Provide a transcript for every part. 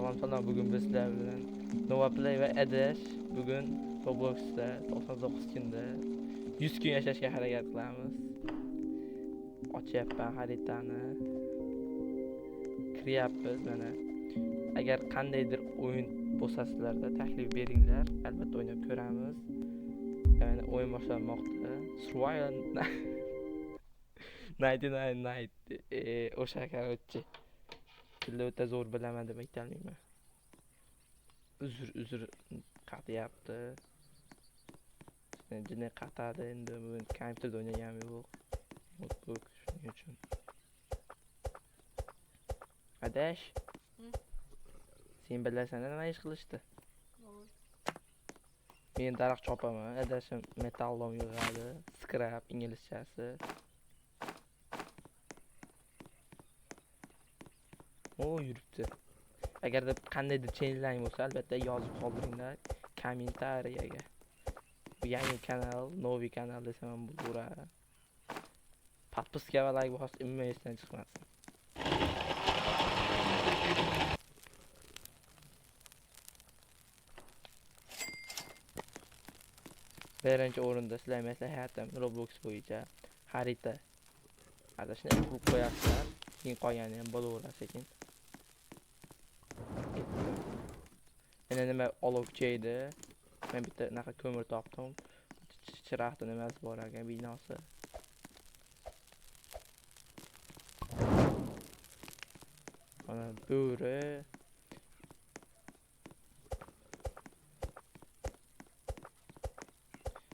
Salom, bugun biz sizlar bilan Nova Play va Adash bugun Robloxda 99 kunda 100 kun yashashga harakat qilamiz. Ochyapman xaritani. Kiryapmiz mana. Agar qandaydir o'yin bo'lsa sizlarda taklif beringlar, albatta o'ynab ko'ramiz. Mana o'yin boshlanmoqda. Survival 99 night o'sha korotchi. Tilla o'ta zo'r bilaman deb aytolmayman. Uzr qatyapti. Jini qatadi endi bugun kompyuterda o'ynaganim yo'q. Notebook shuning uchun. Adash. Sen bilasan nima ish qilishdi? Men daraxt chopaman. Adashim metallom yig'adi. Scrap inglizchasi. O yuribdi. Agarda qandaydir channellar bo'lsa, albatta yozib qoldiringlar kommentariyaga. Bu yangi kanal, novi kanal desam ham bo'laveradi. Podpiska va like bosib, umuman esdan chiqmasin. Birinchi o'rinda sizlar maslahatim Roblox bo'yicha xarita. Adashni qurib qo'yasizlar. Keyin qolgani ham bo'laveradi sekin. Mana nima olov kuchaydi. Men bitta naqa ko'mir topdim. Chiroqda nimasi bor ekan binosi. Mana bo'ri.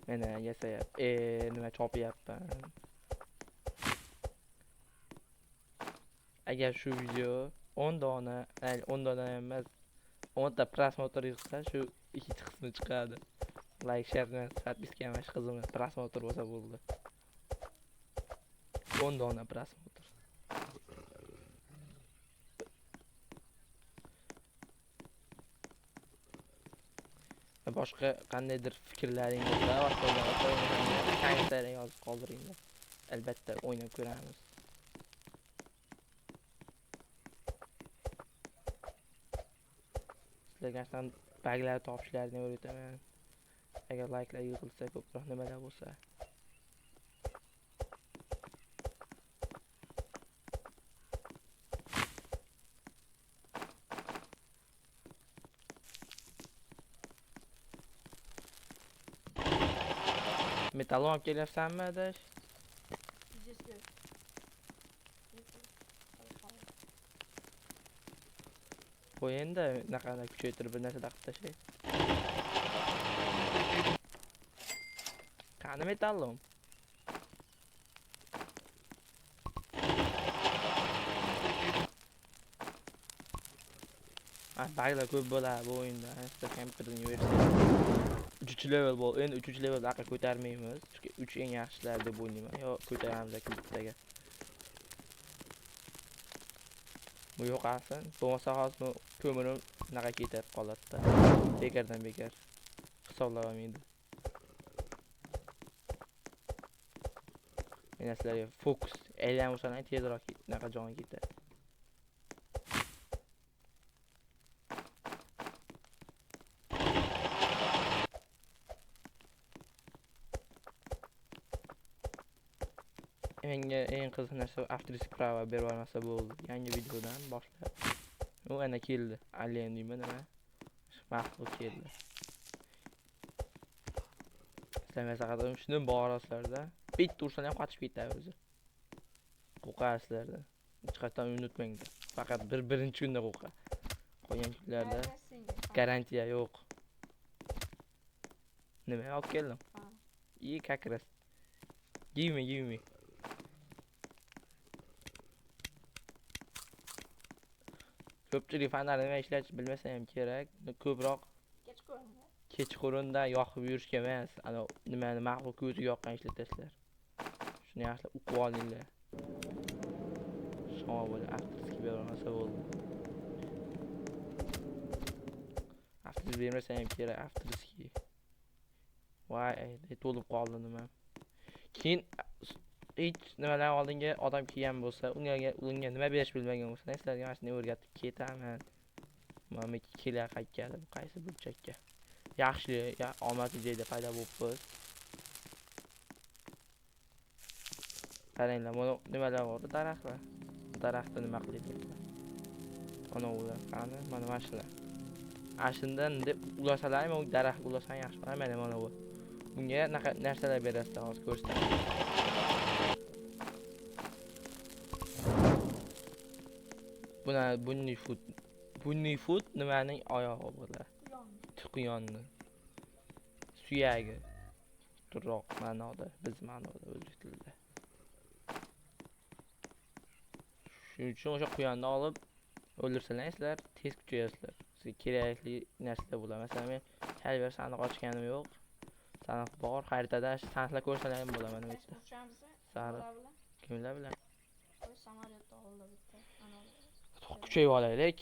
Mana yasayap. Nima chopyapman. Agar shu video 10 dona emas 10 ta prosmotr yig'sa shu ikkinchi qismi chiqadi. Like, share, podpiska ham xizmat prosmotr bo'lsa bo'ldi. 10 dona prosmotr. Boshqa qandaydir fikrlaring bo'lsa, kommentariyaga yozib qoldiringlar. Albatta o'ynab ko'ramiz. Sizlarga baglar topishlarini o'rgataman. Agar like'lar yig'ilsa, ko'proq nimalar bo'lsa. Metallon olib kelyapsanmi, Adash? Qo'yinda naqadar kuchaytirib bir narsa taqib tashay. Qani metallon? Baglar ko'p bo'ladi bu o'yinda. Asta kompyuterning versiyasi. 3-level bo'l. Endi 3-level aql ko'tarmaymiz. Chunki 3 eng yaxshilar deb o'ylayman. Yo, ko'taramiz klipdagi. Bu yo'qasin. Bo'lmasa hozir ko'mirim naqa ketib qoladi-da. Bekardan bekar. Hisoblamamaydi. Mena sizlarga fokus aylanmasdan tezroq naqa joyga ketadi. Menga eng qiziq narsa After prava berib olmasa bo'ldi. Yangi videodan boshlab. U ana keldi. Alien deyman nima? Maxluq keldi. Sizlar faqat shuni borasizlarda. Bitta ursan ham qochib ketadi o'zi. Qo'rqasizlarda. Hech qachon unutmanglar. Faqat birinchi kunda qo'rqa. Qolgan kunlarda garantiya yo'q. Nima olib keldim? Как раз. Give me. Ko'pchilik fanlarni nima ishlatish bilmasa ham kerak. Ko'proq kechqurunda yoqib yurishga emas, ana nimani maxluq ko'ziga yoqqan ishlatasizlar. Shuni yaxshilab o'qib olinglar. Shoma bo'ldi, afterski bermasa bo'ldi. Afterski bermasa ham kerak, afterski. Voy, to'lib qoldi nima. Keyin hech nimadan oldinga odam kelgan bo'lsa, unga nima berish bilmagan bo'lsa, sizlarga mana shuni o'rgatib ketaman. Mana kelar qaytgani qaysi burchakka. Yaxshi, omadli joyda paydo bo'libmiz. Qaranglar, mana nimalar bor, daraxtlar. Daraxtni nima qilyapti? Ana ular, qani, mana mashina. Ashundan deb ulasalarmi, u daraxt ulasan yaxshi. Mana bu. Bunga narsalar berasizlar, hozir ko'rsataman. Bunny foot nimaning oyog'i bular? Quyonni. Suyagi. Turroq ma'noda, biz ma'noda o'zbek tilida. Shuning uchun o'sha quyonni olib o'ldirsalaringizlar, tez kuchayasizlar. Sizga kerakli narsalar bo'ladi. Masalan, men hali bir sandiq ochganim yo'q. Sandiq bor, xaritada sandiqlar ko'rsalaring bo'ladi mana bu yerda. Sariq. Kimlar bilan? Qo'y samolyotda oldi bitta. Kuchayib olaylik.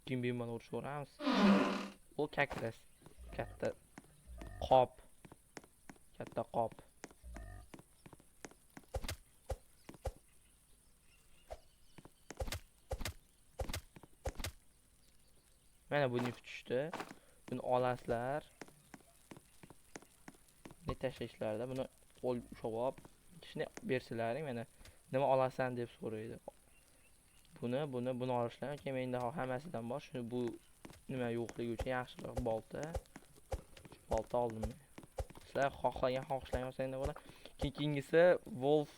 Kim bilan urushamiz? U kakras. Katta qop. Katta qop. Mana buni tushdi. Buni olasizlar. Ne tashlayishlarda buni qo'l ushlab, ishni bersilaring, mana nima olasan deb so'raydi. Buni olishlar, keyin menda hammasidan bor. Shuni bu nima yo'qligi uchun yaxshiroq bolta. Bolta oldim. Sizlar xohlagan bo'lsa keyingisi wolf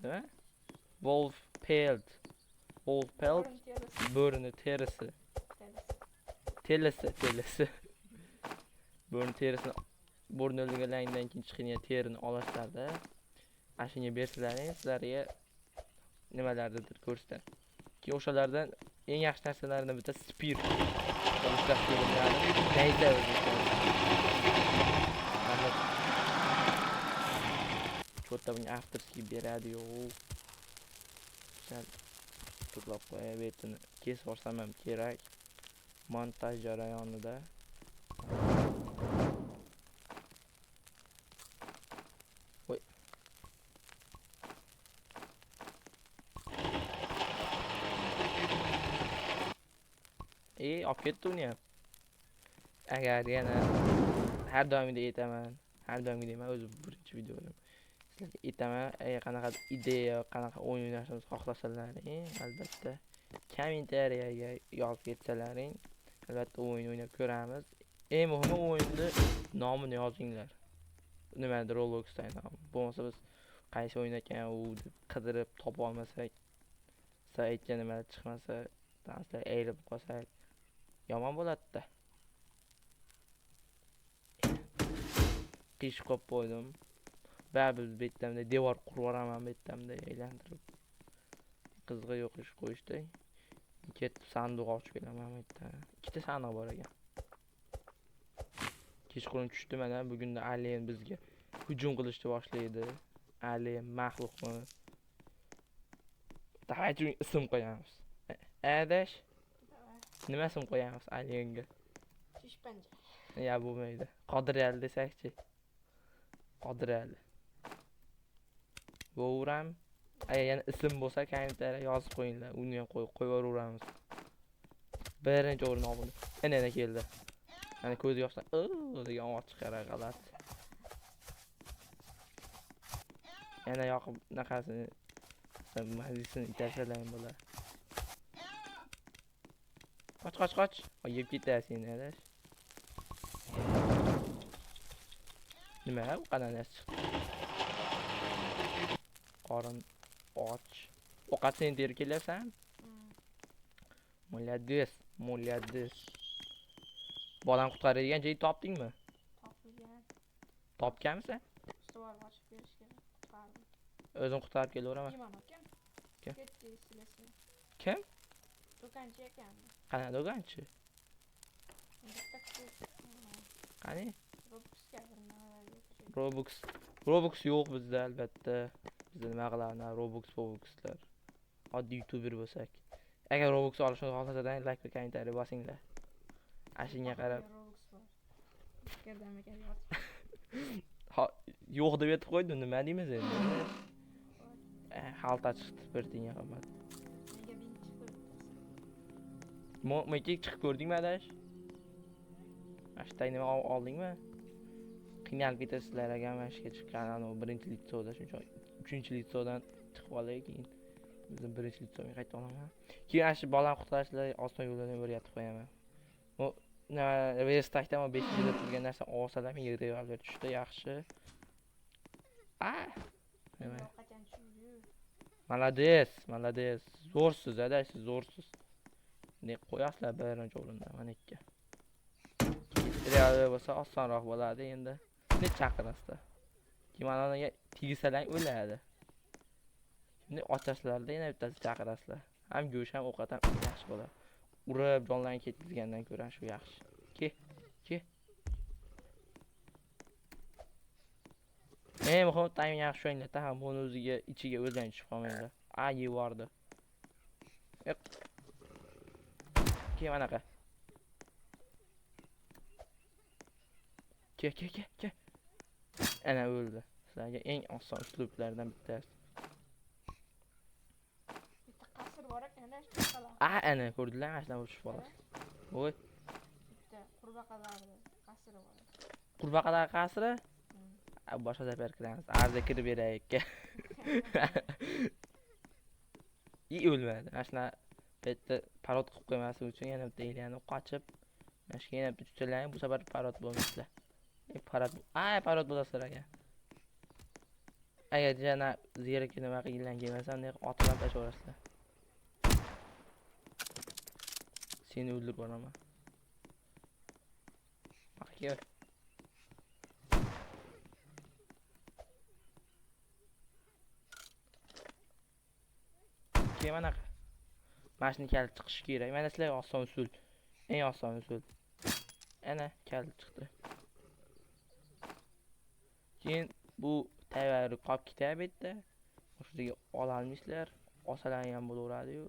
nima? Wolf pelt. Bo'rini terisi. Telisi. Bo'rini terisini bo'rini o'ldirgandan keyin chiqqan terini olasizlarda, ashunga bersilaring, sizlarga nimalardir ko'rsatadi. Keyin o'shalardan eng yaxshi narsalardan bitta spear. Nayda Cho'tta bunga avtorskiy beradi-yu. Turlab qo'yib betini kesib olsam ham kerak. Montaj jarayonida. Voy. Olib ketdi uni ham. Agar yana har doimgidek aytaman. Har doimgidek emas, o'zi birinchi videoim. Sizlarga aytaman, qanaqa ideya, qanaqa o'yin o'ynashni xohlasalaring, albatta kommentariyaga yozib ketsalaring, albatta o'yin o'ynab ko'ramiz. Eng muhimi o'yinni nomini yozinglar. Nimadir Robloxdan ham. Bo'lmasa biz qaysi o'yin ekan u deb qidirib topa olmasak, sizlar aytgan nimalar chiqmasa, darslar ayirib qolsak, yomon bo'ladi-da. Qish qo'yib qo'ydim. Biz bettamda devor qurib yuboraman bettamda aylantirib. Qizg'i yo'q ish qo'yishdi. Ketib sanduq ochib kelaman bitta. Ikkita sanduq bor ekan. Kechqurun tushdi mana bugunda alien bizga hujum qilishni boshlaydi. Alien maxluqmi? Davaychi ism qo'yamiz. Adash. Nima ism qo'yamiz alienga? Shishpanja. Ya bo'lmaydi. Qodirali desakchi. Qodirali. Bo'ram. Yana ism bo'lsa kommentariyaga yozib qo'yinglar. Uni ham qo'yib yuboramiz. Birinchi o'rin oldi. Ana keldi. Mana ko'z yoshdan degan ovoz chiqarar g'alat. Yana yoqib naqasini majlisini itarsalang bo'lar. Qoch. Yeb ketasiz adash. Nima bu qanaqa chiqdi? Qorin och. Ovqatni terib kelyapsan? Molades. Bolam qutqaradigan joy topdingmi? Topilgan. Topganmisan? Ustovar ochib berish kerak. Qutqardim. O'zim qutqarib kelaveraman. Kim? Kim? Do'konchi ekan. Qanaqa do'konchi? Qani? Robux yo'q bizda albatta. Bizda nima qilamiz? Robuxlar. Oddiy youtuber bo'lsak. Agar Robux olishni xohlasangiz, like va kommentariy bosinglar. Ashunga qarab. Yo'q deb aytib qo'ydim, nima deymiz endi? Xalta chiqdi, bir tiyinga qimmat. Menga 1000 chiqdi. Meki chiqib ko'rdingmi adash? Ashtay nima oldingmi? Qiynalib ketasizlar agar mana shuga chiqqan anavi birinchi litsoda shuncha uchinchi litsodan chiqib olay keyin bizning birinchi litsoga qayta olaman. Keyin ana shu bolani qutqarishlar oson yo'lini o'rgatib qo'yaman. Bu Restakda 5-yilda turgan narsa olsalar yerda yo'lga tushdi yaxshi. Nima? Qachon tushirdi? Молодец. Zo'rsiz adash, siz zo'rsiz. Ne qo'yasizlar birinchi o'rinda mana ikki. Real bo'lsa osonroq bo'ladi endi. Ne chaqirasizlar? Kimanaga tegisalang o'ladi. Endi ochasizlarda yana bittasi chaqirasizlar. Ham go'sh ham ovqat ham yaxshi bo'ladi. Urib jonlarni ketkizgandan ko'ra shu yaxshi. Ke. Muhim time yaxshi o'ynaydi. Ha, buni o'ziga ichiga o'zdan tushib qolmaydi. Yevordi. Ke manaqa. Ke. Ana o'ldi. Sizlarga eng oson uslublardan bittasi. Bitta qasr bor ekan-da, qala. Ana ko'rdilar, ashna tushib qoladi. Voy, Bitta qurbaqalarni qasri bor. qurbaqalar qasri? Boshqa safar kiramiz. Arza kirib beraylik. O'lmadi. Ashna bitta parod qilib qo'ymaslik uchun yana bitta elani qochib, mana shu yana bitta tutiladi. Bu safar parod bo'lmaysizlar. Parod bo'lasizlar aka. Agar yana zerikni nima qilgan kelmasam, otib tashlaverasizlar. Seni o'ldirib boraman. Aka. Mana mashina kaliti chiqishi kerak. Mana sizlarga oson usul. Eng oson usul. Ana kalit chiqdi. Keyin bu tayyorni qolib ketadi bu yerda. O'shiga ola olmaysizlar. Olsalar ham bo'laveradi-yu.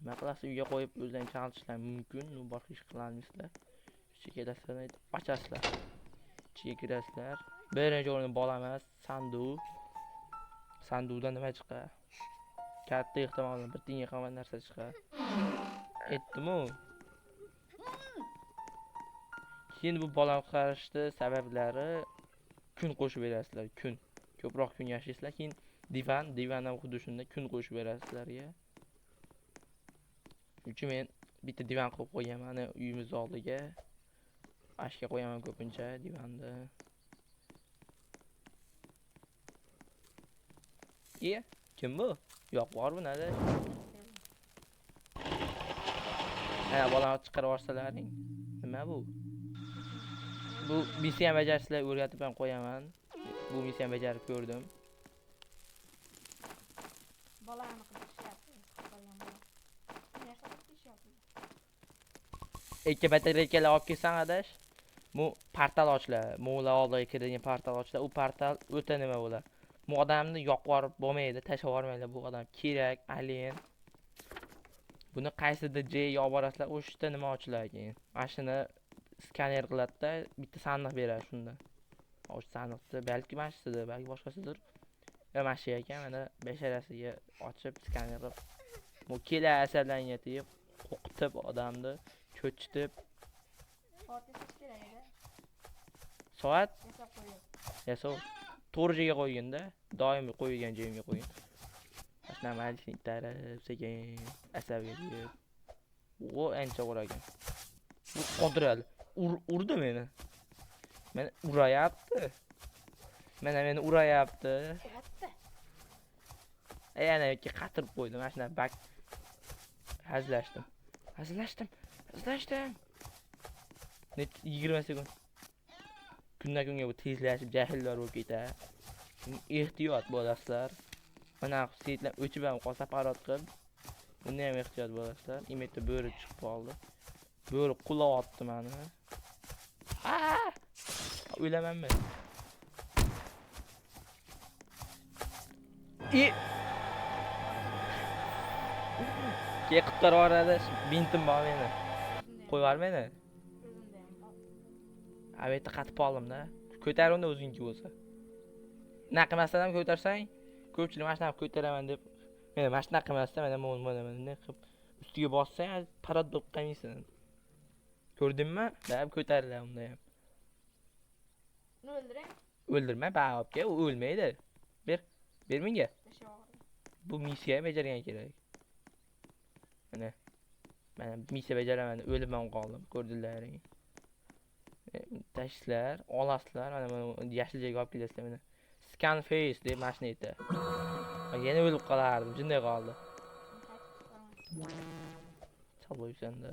Nima qilasiz, uyga qo'yib o'zdan chaqirishlar mumkin, boshqa ish qila olmaysizlar. Ichiga kelasizlar, ochasizlar. Ichiga kirasizlar. Birinchi o'rinda bola emas, sanduq. Sanduqdan nima chiqadi? Katta ehtimol bilan bir tiyinga qolmagan narsa chiqadi. Aytdim-ku. Keyin bu bolani qutqarishni sabablari kun qo'shib berasizlar, kun. Ko'proq kun yashaysizlar, keyin divan ham xuddi shunday kun qo'shib berasizlarga. Chunki men bitta divan qilib qo'yaman uyimiz oldiga. Ashga qo'yaman ko'pincha divanni. Kim bu? Yo'q, bor bu nada? Bolani chiqarib yuborsalaring. Nima bu? Bu missiyani bajarishlar o'rgatib ham qo'yaman. Bu missiyani bajarib ko'rdim. Bolani qilishyapti. Qolgan bola. Narsa qilishyapti. Ikki batareykalar olib kelsan adash. Bu portal ochlar. Mo'la oldiga kiradigan portal ochlar. U portal o'ta nima bo'ladi? Bu odamni yoqib yuborib bo'lmaydi, tashlab yubormaydi. Bu odam kerak, alien. Buni qaysidir joyga olib borasizlar, o'shda nima ochiladi keyin. Mashina skaner qiladi-da, bitta sandiq beradi shunda. O'sha sandiqda balki mashinadir, balki boshqasidir. Mashina ekan, mana basharasiga ochib skaner qilib. Bu kelar asablarga tegib, qo'qitib odamni cho'chitib. Soat yasash kerak edi. Soat Yasab qo'yib. yasov. To'rjiga qo'yginda, doimiy qo'yilgan joyimga qo'ying. Ashna majlisni itarib, sekin asabga tegib. U ancha uragan. Bu qodirali. Urdi meni. Meni urayapti. Meni urayapti. Katta. Yana yoki qatirib qo'ydim. Mana shuna bak hazlashdim. 20 sekund. Kundan kunga bu tezlashib, jahillar bo'lib ketadi. Ehtiyot bo'lasizlar. Mana setlar o'chib ham qolsa parod qilib. Bunda ham ehtiyot bo'lasizlar. Imetda bo'ri chiqib qoldi. Bo'ri qulayapti meni. O'lamanmi? Ke qutqarib yuboradi. Bintim bor meni. Qo'yib yubor meni. Bu yerda qatib qoldim-da. Ko'tar unda o'zingniki bo'lsa. Nima qilmasdan ham ko'tarsang, ko'pchilik mashina ko'taraman deb, meni mashina qilmasdan mana qilib Ustiga bossang parad bo'lib qolmaysan. Ko'rdingmi? Dab ko'tariladi unda ham. Uni o'ldiring. O'ldirma ba'obga, u o'lmaydi. Ber menga. Tashavor. Bu missiya bajargan kerak. Mana missiya bajaraman, o'libman qoldim. Ko'rdilaring. Tashlar, olasizlar, mana yashil joyga olib kelasizlar mana. Scan face deb mashina aytdi. Yana o'lib qolardim, jinday qoldi. Chalbo'ysanda.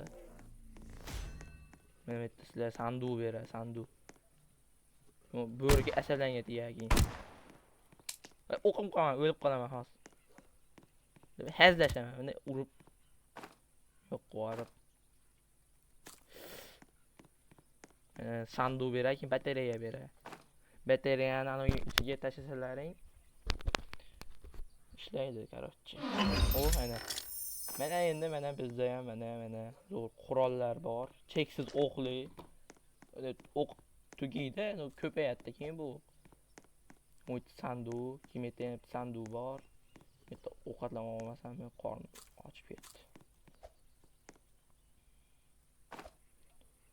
Mana bu sizlar sanduq beradi, sanduq. Bo'riga asallangan tiyaging. O'qim qolaman, o'lib qolaman hozir. Deb hazlashaman, mana urib. Yo'q, qorib. Sanduq beradi, batareya beradi. Batareyani ana ichiga tashlasalaring ishlaydi, короче. Ana. Mana endi mana bizda ham mana zo'r qurollar bor. Cheksiz o'qli. O'q tugaydi, ko'payadi keyin bu. O't sanduq, kimetem sanduq bor. Bitta ovqatlan olmasam, men qornim ochib ketdi.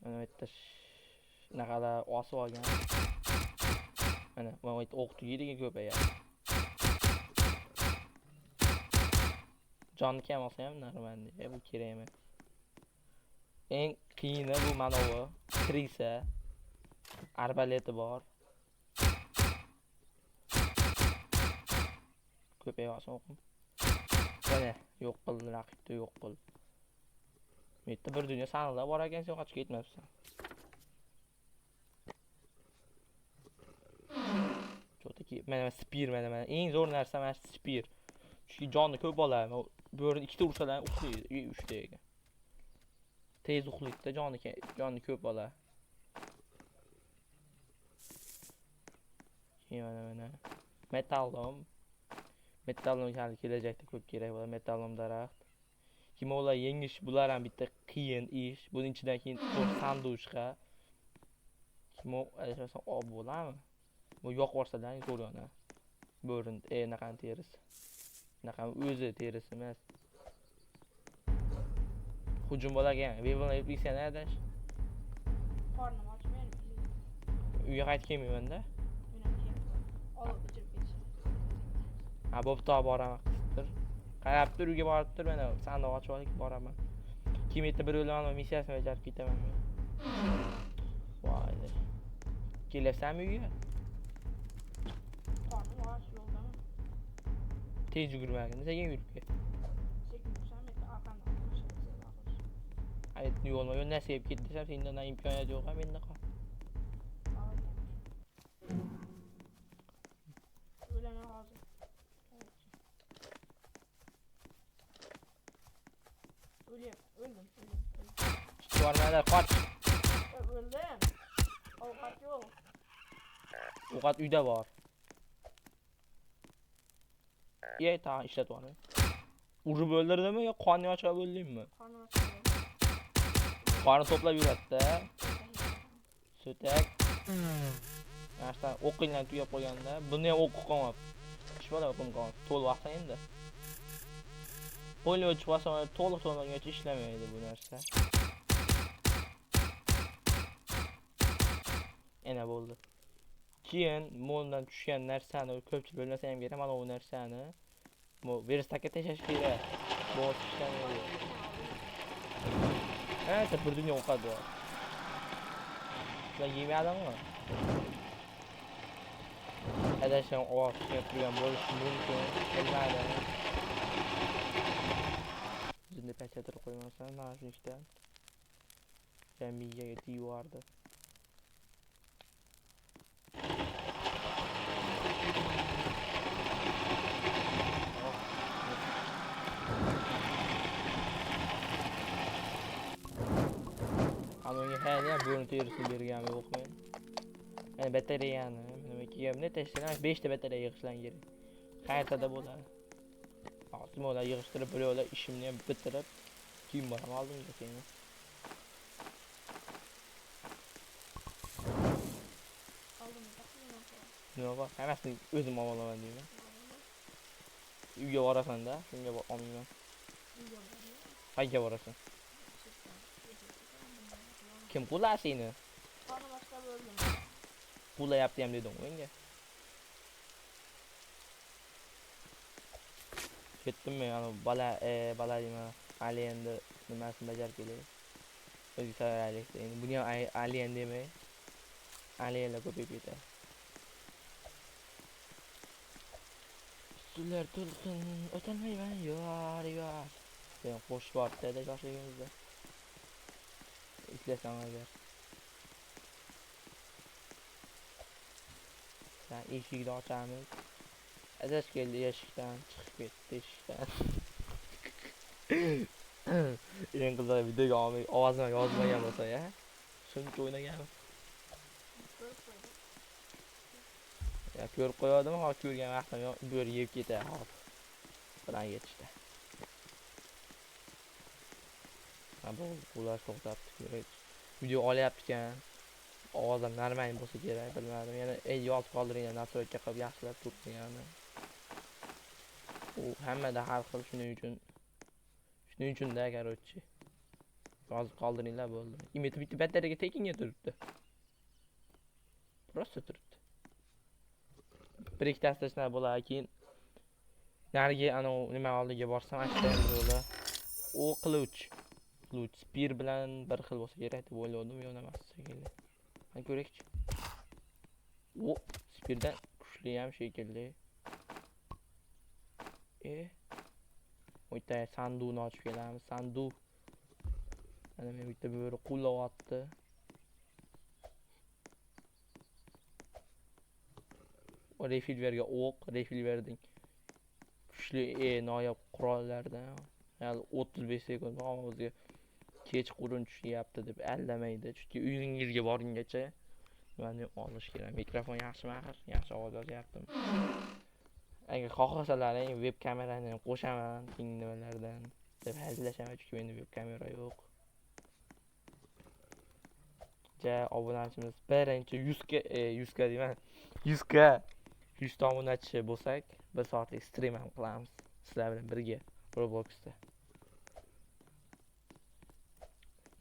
Mana bitta naqalar osib olgan. Mana bu o'q tugaydiga ko'payadi. Jon kam olsa ham normal, bu kerak emas. Eng qiyini bu mana bu krisa. Arbaleti bor. Ko'payasa o'qim. Mana yo'q qildi, raqibni yo'q qildi. Menda bir dunyo sanqlar bor ekan, sen qochib ketmabsan. Chotaki, mana spear mana eng zo'r narsa mana spear. Chunki jonni ko'p oladi. Bo'rini ikkita ursalar uxlaydi, 3 taga. Tez uxlaydi, jonni ko'p oladi. Mana metallom hali kelajakda ko'p kerak bo'ladi, metallom daraxt. Kimolar yengish bular ham bitta qiyin ish. Buning ichidan keyin sanduq chiqar. Kimo aytmasam ob bo'ladimi? Bu yo'q borsadan zo'r yana. Bo'rin, naqani terisi. Naqani o'zi terisi emas. Hujum bo'lagan. Weevil episyan adash. Qornim ochmaydi. Uyga qaytib kelmayman-da. Olib o'chirib ketishdi. Ha, bo'pti, boraman. Qarab tur, uyga borib tur, mana sanduq ochib olib boraman. Kimetda bir o'laman, missiyasini bajarib ketaman men. Voy. Kelasanmi uyga? Qornim och, yo'ldaman. Tez yugurmagin, sekin yurib ket. Sekin yursam, bitta arqamdan mashina. Aytni yo'lma, yo'ldan sevib ket desam, sendan imkoniyat yo'q, menda qol. O'laman hozir. O'ldim. Bormalar, qoch. O'ldim. Ovqat yo'q. Ovqat uyda bor. Yey, ta ishlat bor. Urib o'ldirdimi yo qonni ochib o'ldingmi? Qornim ochildi. Qorni to'plab yuradi-da. So'tak. Ashta o'qinglar tugab qo'yganda, buni ham o'qib qolmabdi. Ish bola o'qim qoldi. To'liq vaqt endi. Qo'lni o'chib olsa, to'liq to'lmaguncha ishlamaydi bu narsa. Ena bo'ldi. Keyin moldan tushgan narsani ko'pchilik bilmasa ham kerak, mana bu narsani bu verstakka tashlash kerak. Bo'sh ishlamaydi. Ha, bir dunyo ovqat bor. Sen yemadingmi? Adashim ovoz chiqarib bo'lishi mumkin. Bilmadim. Jinni pachchatirib qo'ymasam, mana shu ishdan. Jamiyaga deyordi. Anoga hali ham bo'rini terisini berganmi yo'qmi? Mana batareyani, nima kiyamni tashlagan 5 ta batareya yig'ishlan kerak. Qayerda bo'ladi? Hozir mo'la yig'ishtirib bo'laylar, ishimni ham bitirib, keyin boraman oldimga keyin. Nima bor? Hammasini o'zim olaman deyman. Uyga borasan-da, shunga olmayman. Uyga boraman. Qayerga borasan? Chekdan. Kim qullar seni? Qoni boshlab o'ldim. Qullayapti ham dedim menga. Ketdimmi? Ana bala nima? Alienni nimasini bajarib kelay. O'zi saraylik. Endi buni ham alien demay. Alienlar ko'payib ketadi. Sular to'lqin o'tolmayman yor. Sen qo'sh borda yoshligimizda. Eslasam agar. Sen eshikni ochamiz. Adash keldi eshikdan chiqib ketdi eshikdan. Eng qiziq videoga ovozini yozmagan bo'lsa ya. Shuncha o'ynaganmiz. Ko'rib qo'ydim. Ya ko'rib qo'yardim, hozir ko'rgan vaqtim yo'q, bu yer yeb ketadi hop. Bilan yetishdi. Ha bu ular to'xtabdi kerak. Video olyapti ekan. Ovozim normal bo'lsa kerak, bilmadim. Yana yozib qoldiringlar, nasroyga qilib yaxshilab turibdi. U hammada har xil, shuning uchun-da короче. Yozib qoldiringlar bo'ldi. Imiti bitta battariyaga tekinga turibdi. Prosta turibdi. Bir ikki tashlashlar bo'lar, keyin nariga ana nima oldiga borsam aytdim u qiluvchi spir bilan bir xil bo'lsa kerak deb o'yladim, yo'q emas shekilli. Qani ko'rakchi. U spirdan kuchli ham shekilli. O'yta sanduqni ochib kelamiz. Sanduq. Mana men bitta bo'ri qullayapti. Refilverga o'q, refilverding kuchli noyob qurollardan. Hali 35 sekund o'ziga kechqurun tushyapti deb aldamaydi. Chunki uyingizga borgungacha meni olish kerak. Mikrofon yaxshimi axir? Yaxshi ovoz yozyaptimi? Agar xohlasalaring web kamerani ham qo'shaman nimalardan deb hazillashaman, chunki menda web kamera yo'q. Obunachimiz birinchi 100 ga deyman. 100 ta obunachi bo'lsak, 1 soatlik stream ham qilamiz. Sizlar bilan birga Robloxda.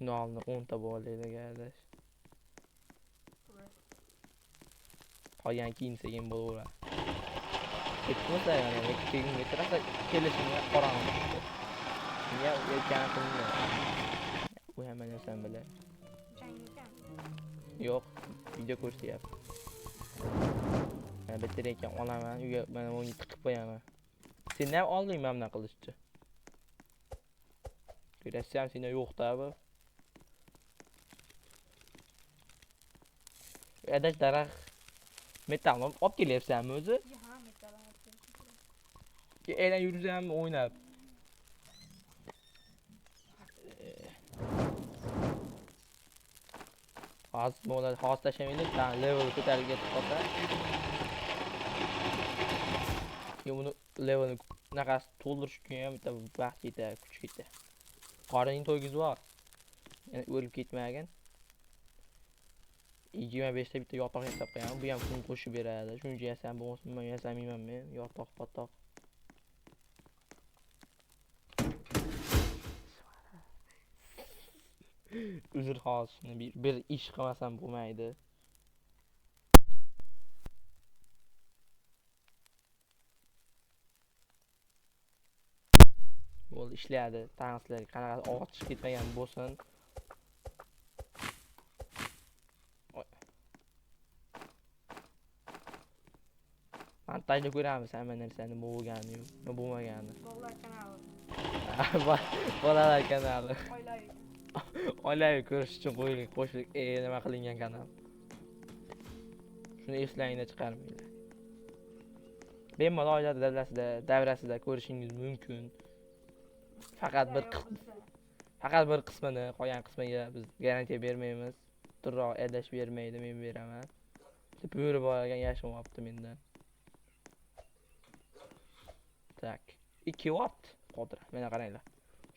Nolni 10 ta bo'laydi gardash. Qolgan keyin sekin bo'laveradi. Ketmoqda yana keyin metrasa kelishini qorong'i. Niya o'ykan qildi. Bu ham men narsam bilan. Yo'q, video ko'rsatyapti. Men bitta ekan olaman, uyga mana uni tiqib qo'yaman. Sen ham olding mana qilishchi. Ko'rasizmi, senda yo'q-da bu. Adash daraxt metal olib kelyapsanmi o'zi? Ha, metal olib keldim. Elan yursam o'ynab. Hozir tashamaylik, level ko'tarib ketib qolsa. Uni levelni naqas to'ldirish uchun ham bitta vaqt ketadi, kuch ketadi. Qoraning to'yg'iz bor. Yana o'lib ketmagan. 25 ta bitta yotoq yasab qo'yaman. Bu ham kun qo'shib beradi. Shuncha yasam bo'lsin, men yasamayman men. Yotoq. Uzr hozir bir ish qilmasam bo'lmaydi. Bo'ldi, ishlaydi. Tanqislar qanaqa ovoz chiqib ketmagan bo'lsin. Montajda ko'ramiz hamma narsani bo'lganini, bo'lmaganini. Bolalar kanali. Oilaviy ko'rish uchun qo'shlik nima qilingan kanal. Shuni eslangda chiqarmanglar. Bemalol oila davrasida ko'rishingiz mumkin. Faqat bir qismini, qolgan qismiga biz garantiya bermaymiz. Turroq adash bermaydi, men beraman. Bo'ri borgan yashamayapti mendan. Tak. 2 watt qodir. Mana qaranglar.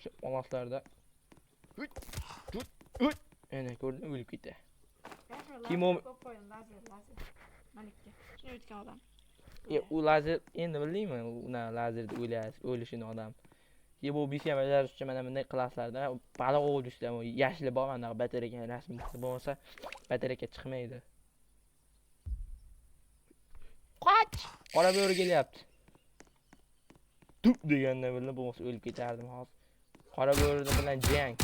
Shu onaslarda ana ko'rdingmi, o'lib ketdi. Kim o? Lazer. Malikka. Shuni o'tgan odam. U lazer endi bildingmi? Uni lazerda o'lishini odam Ki bu bir şey bajarishchi mana bunday klasslarda baliq ovuvchilar yashili bor mana batareyka rasmi bo'lmasa batareyka chiqmaydi. Qoch! Qora bo'ri kelyapti. Dup deganda bilib bo'lmasa o'lib ketardim hozir. Qora bo'ri bilan jang.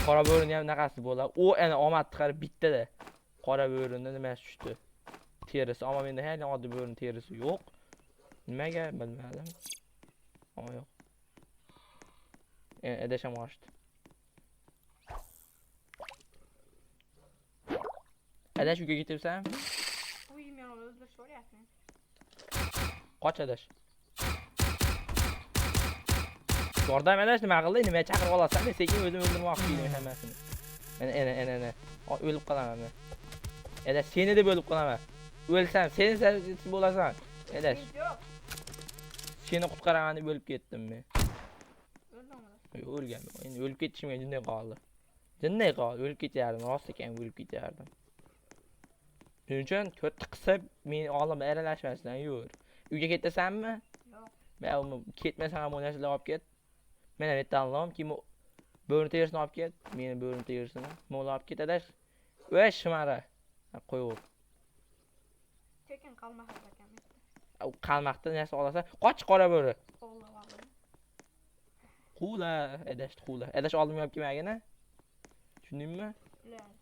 Qora bo'rini ham naqasi bo'ladi. U ana omad chiqarib bittada. Qora bo'rini nimasi tushdi? Terisi, ammo menda hali oddiy bo'rining terisi yo'q. Nimaga bilmadim. Ammo yo'q. Edasham ochdi. Adash uyga ketyapsan? Uy meni o'ldirishib olyapti. Qoch adash. Yordam adash nima qildi? Nima chaqirib olasan? Sekin o'zim o'ldirmoqchi edim hammasini. Ana. O'lib qolaman men. Adash seni deb o'lib qolaman. O'lsam seni sababchi bo'lasan. Adash. Yo'q. Seni qutqaraman deb o'lib ketdim men. O'ldimmi? O'lganman. Endi o'lib ketishimga jinday qoldi. Jinday qoldi. O'lib ketardim. Rost ekan o'lib ketardim. Shuning uchun ko'rib qilsa meni olim aralashmasdan yur. Uyga ketasanmi? Yo'q. Men ketmasam ham o'ynashlar olib ket. Men ham tanlom kim bo'rini terisini olib ket. Meni bo'rini terisini. Mo'l olib ket adash. Voy shimara. Qo'yib. Tekin qalmoq ekan. U qalmoqda narsa olasan. Qoch qora bo'ri. Oldim. Qula, adash qula. Adash oldimga olib kelmagina. Tushundingmi? Bilaman.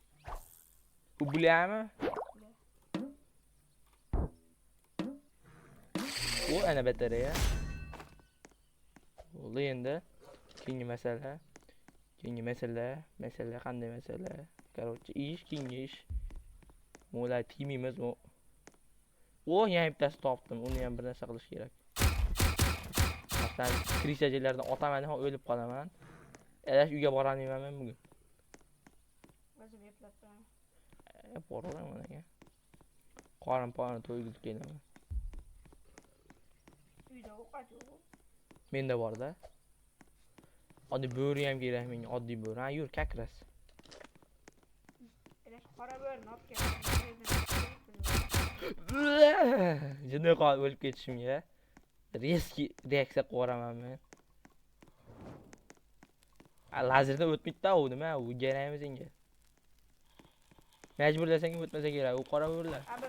U bilyapmi? O ana batareya. Bo'ldi endi. Keyingi masala. Masala qanday masala? Короче, keyingi ish. Mo'la timimiz o. O yana bittasi topdim. Uni ham bir narsa qilish kerak. Aslan krisajilardan otaman ham o'lib qolaman. Adash uyga borolmayman bugun. O'zim eplab turaman. Boraman mana. Qorin to'ygizib kelaman. Uyda ovqat yo'q. Menda bor-da. Oddiy bo'ri ham kerak menga, oddiy bo'ri. Ha, yur, kakras. Adash qora bo'rini olib kel. Jinday qolib o'lib ketishimga. Reski reaksiya qilaman men. Lazerdan o'tmaydi-da u nima? U kerakmi senga? Majbur desang o'tmasa kerak. U qora bo'rilar. Abi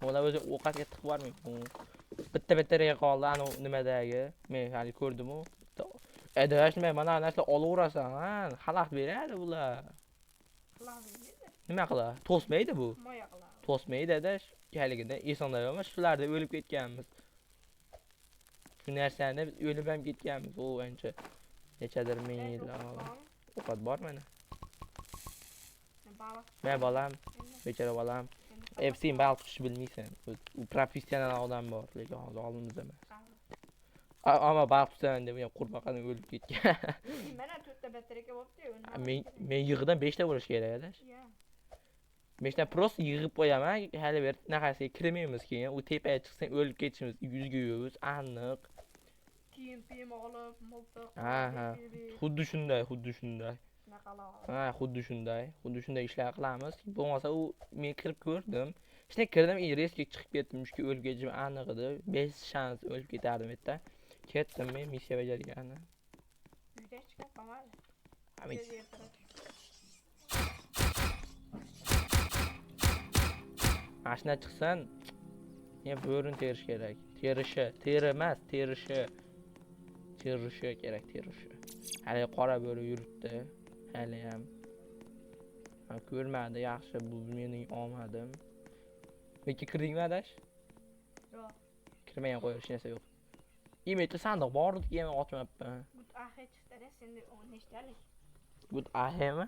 Mo'la o'zi ovqatga tiqib bormaydi. Bitta rega qoldi, ana nimadagi. Men hali ko'rdim-u. Adash nima mana narsa olaverasan, ha? Xalaq beradi bular. Nima qiladi? To'smaydi bu. Moya qiladi. To'smaydi adash. Haligida esondayomi shularda o'lib ketganmiz. Shu narsani biz o'lib ham ketganmiz. O ancha nechadir ming yillar oldin. Ovqat bor mana. Men bolam, bechora bolam. Sen baliq tutish bilmaysan. U professional odam bor, lekin hozir oldimizda emas. Ammo baliq tutaman deb men qurbaqani o'lib ketgan. Mana 4 ta batareyka bo'pti-yu. Men yig'idan 5 ta bo'lish kerak adash. 5 ta prosta yig'ib qo'yaman. Hali bir naqasiga kirmaymiz keyin. U tepaga chiqsang o'lib ketishimiz 100% aniq. Kiyim olib, miltiq. Ha. Xuddi shunday. Ha, xuddi shunday ishlar qilamiz. Bo'lmasa u men kirib ko'rdim. Ishne kirdim, reski chiqib ketdim. Shu o'lib ketishim aniq edi. 5 shans o'lib ketardim yerda. Ketdim men missiya bajargani. Uyda chiqib qolmadi. Amin. Mashina chiqsin. Men bo'rini terish kerak. Teri emas, terishi kerak, terishi. Hali qora bo'ri yuribdi. Hali ham. Ko'rmadi, yaxshi, bu mening omadim. Peki kirdingmi adash? Yo'q. Kirmagan qo'yish narsa yo'q. Imeti sandiq bordi, men ochmabman. Gut ahe chiqdi-da, senda nechtalik? Gut ahemi?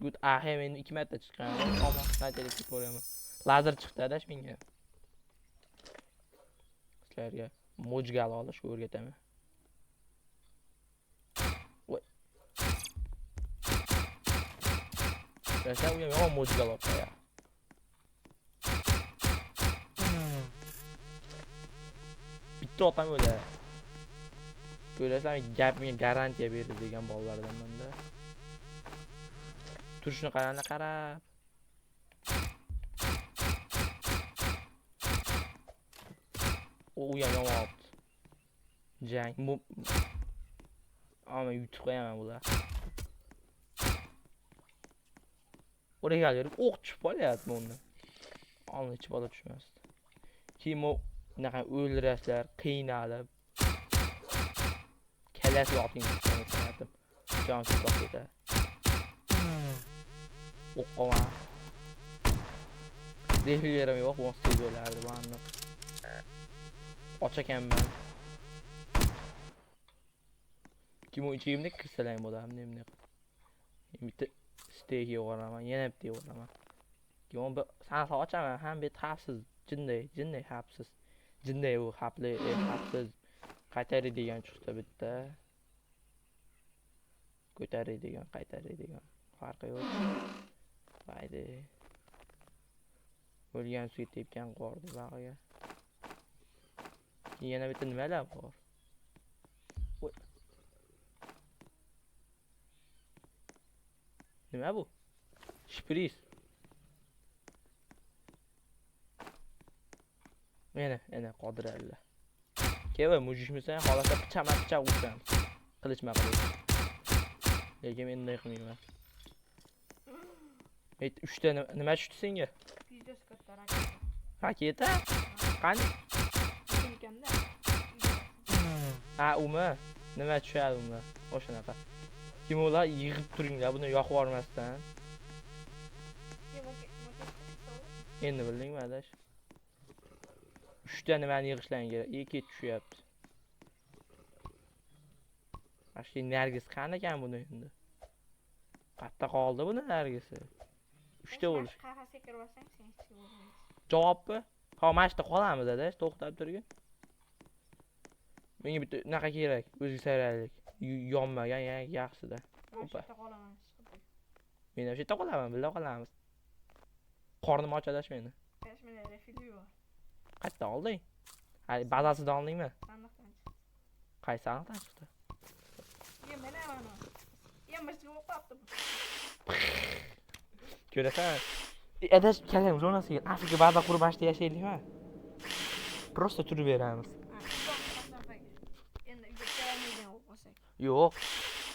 Gut ahe men 2 marta chiqqan. Ammo qanchalik ko'raman. Lazer chiqdi adash menga. Sizlarga mojgal olishga o'rgataman. Voy. Rasam u ham mojgal olib qo'ya. Bitta otam o'la. Ko'rasam gapimga garantiya berdi degan bolalardan menda. Turishni qarab. u ham yomon olibdi. Jang bu ama yutib qo'yaman bular. Oraya gelip o'q tushib qolyapti bundan. Olni ichib bola tushmasdi. Keyin u bunaqa o'ldirasizlar, qiynalib. Kallasi yoqing sanayaptim. Jon chiqib ketadi. O'qqa. Deflerim yo'q, bu sezolardi buni. Och ekanman. Kim o ichimda kirsalang bo'lardi, nemne. Bitta steak yo'raman, yana bitta yo'raman. Keyin bir sansa ochaman, ham bir xavfsiz, jinday xavfsiz. Jinday u xavfli, xavfsiz. Qaytaradigan chiqdi bitta. Ko'taradigan, qaytaradigan. Farqi yo'q. Haydi. O'lgan suv tepgan qordi bag'iga. Yana bitta nimalar bor? Nima bu? Shpris. Yana qodiralla. Keva mujishmisan, xohlasa picha ursan. Qilichma qilish. Lekin men unday qilmayman. 3 ta nima tushdi senga? Pizza katta raketa. Raketa? Qani? Ekanda. Ha, umi. Nima tushadi umi? O'shanaqa. Kim ular yig'ib turinglar, buni yoqib yormasdan. Endi bildingmi, adash? 3 ta nimani yig'ishlaring kerak. 2 tushyapti. Ashki Nargis qani ekan buni endi? Qatta qoldi buni Nargisi. 3 ta bo'lish. Qafasga kirib olsang, sen hech kim bo'lmaysiz. Javobmi? Ha, mana shu yerda qolamiz adash, to'xtab turgin. Menga bitta naqa kerak, o'zi sayraylik. Yonmagan, yaxshida. Opa. Qolaman. Men ham shu yerda qolaman, birga qolamiz. Qornim och adash meni. Mana refili bor. Qayerdan olding? Hali bazasidan oldingmi? Sandiqdan chiqdi. Qaysi sandiqdan chiqdi? Mana mana. Yemishga o'qapti. Ko'rasan? Adash keling, zonasiga Afrika baza qurib ashta yashaylikmi? Prosta turib beramiz. Endi uyga kelmaydigan o'qmasak. Yo'q.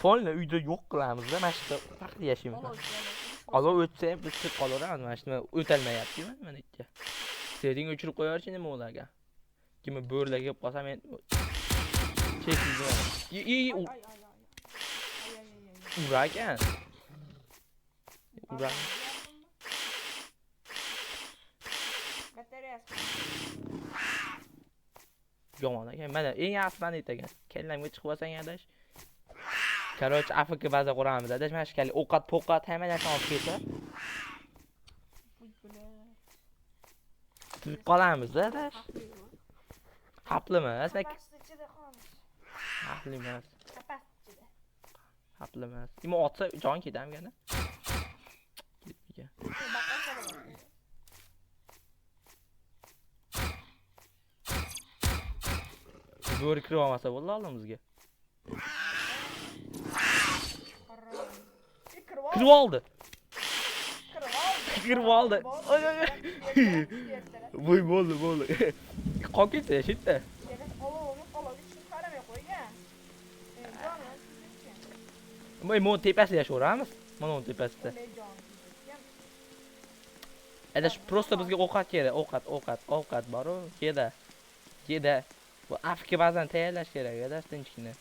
Polni uyda yo'q qilamiz-da, mana shu yerda faqat yashaymiz. Olov o'tsa ham biz chiqib qolaveramiz, mana shu o'talmayapti-ku mana itga. Setting o'chirib qo'yarchi nima ularga? Kim bo'rlar kelib qolsa men chekildim. Uragan. Uragan. Batareyasi. Yomon ekan. Mana eng yaxshidan aytagan. Kellamga chiqib olsang adash. Короче, Afrika baza quramiz adash. Mana shu kali ovqat hamma narsani olib ketib. Turib qolamiz-da adash. Hapli emas. Hapli emas. Hapli emas. Nima otsa jon ketamigan-a? Ketmigan. Bo'ri kirib olmasa bo'ldi oldimizga. Kirib oldi. Kirib oldi. Voy bo'ldi. Qolib ketdi, shitda. Mana tepasida yashayveramiz. Mana bu tepasida. Adash prosta bizga ovqat kerak, ovqat bor-ku, keda. Bu Afrika bazani tayyorlash kerak edi, tinchgina.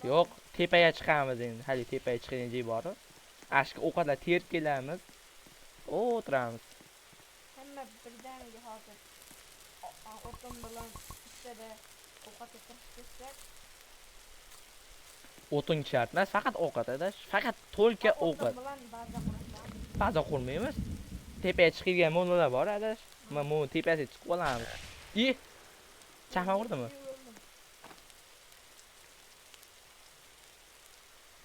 Yo'q, tepaga chiqamiz endi. Hali tepaga chiqadigan joy bor. Ashka ovqatlar terib kelamiz. O'tiramiz. Hamma birdaniga hozir o'tin bilan ikkita ovqatga kirishsa, O'tin shart emas, faqat ovqat adash. Faqat to'lka ovqat. bilan baza Baza qurmaymiz. Tepaga chiqadigan mo'llar bor adash. Mana bu tepasiga chiqib olamiz. Chaqma urdimi?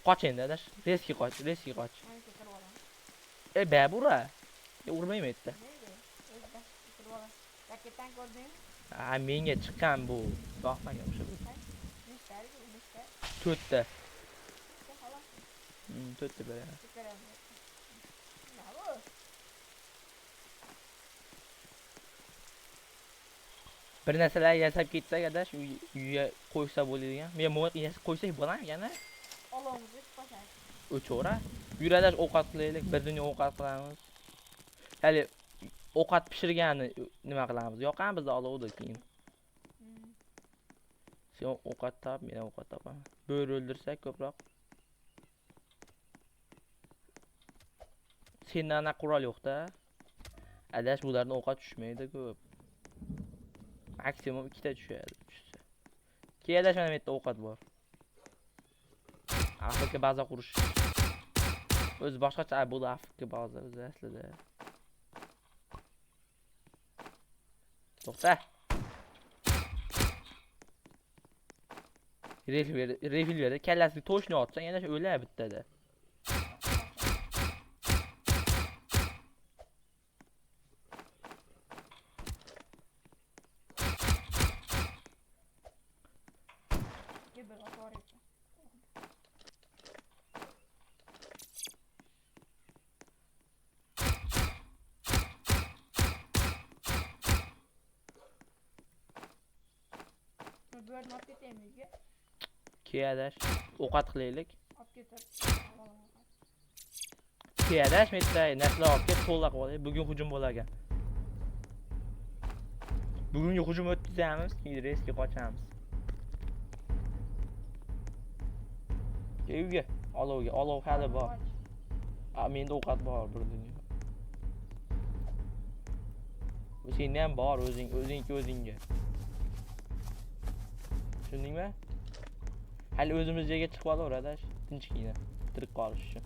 Qoch endi adash. Reski qoch. Babura. Urmaymi etdi. Raketan ko'rdingmi? Menga chiqqan bu. Yoqmagan o'sha. 4 ta. 4 ta beraman. Bir narsalar yasab ketsak adash, uyga qo'ysa bo'ladigan. Men mo'q yasab qo'ysak bo'larkan-a? Olovimizni qo'shaylik. O'chora. Yur adash ovqat qilaylik, bir dunyo ovqat qilamiz. Hali ovqat pishirganni nima qilamiz? Yoqamiz olovda keyin. Sen ovqat top, men ovqat topaman. Bo'ri o'ldirsak ko'proq. Sendan qurol yo'q-da. Adash bulardan ovqat tushmaydi ko'p. Maksimum 2 ta tushadi. Keyin adash mana bu yerda ovqat bor. Afrika baza qurish. O'zi boshqacha bo'ldi Afrika baza o'zi aslida. To'xta. Revolverda kallasiga to'shni otsang yana o'ladi bittada. Bir atar ekan. Bo'rni olib ketaymi uyga? Kiyadash ovqat qilaylik. Olib ketib. Kiyadash metday narsalar olib ket, to'la qilib olaylik. Bugun hujum bo'lar ekan. Bugungi hujum o'tkazamiz, keyin reysga qochamiz. Uyga, olovga, olov hali bor. Menda ovqat bor bir dunyo. Bu senda ham bor, o'zingga. Tushundingmi? Hali o'zimiz joyga chiqib olaveradish, tinchgina, tirik qolish uchun.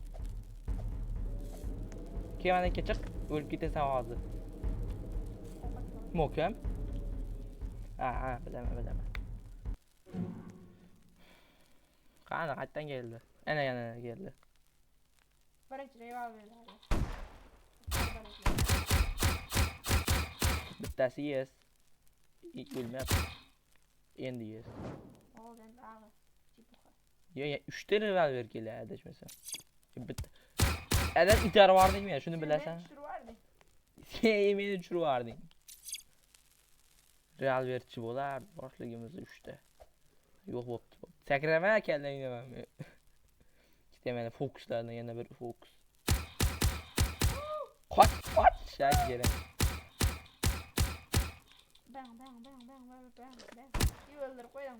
Keyin chiq, o'lib ketasan hozir. Mokam? Ha, bilaman. Qani, qayerdan keldi? Ana keldi. Birinchi revolverlar. Bittasi yes. O'lmayapti. Endi yes. Oldin ag'i. Ya 3 ta revolver keladi adashmasam. Bitta. Adash itarib yubordingmi? Shuni bilasan. Sen meni tushirib yubording. Revolverchi bo'lar, boshligimiz 3 ta. Yo'q bo'pti. Sakrama kallangni men. Ikkita mana fokuslardan yana bir fokus. Qoch, shagera. Bang. O'ldirib qo'ydim.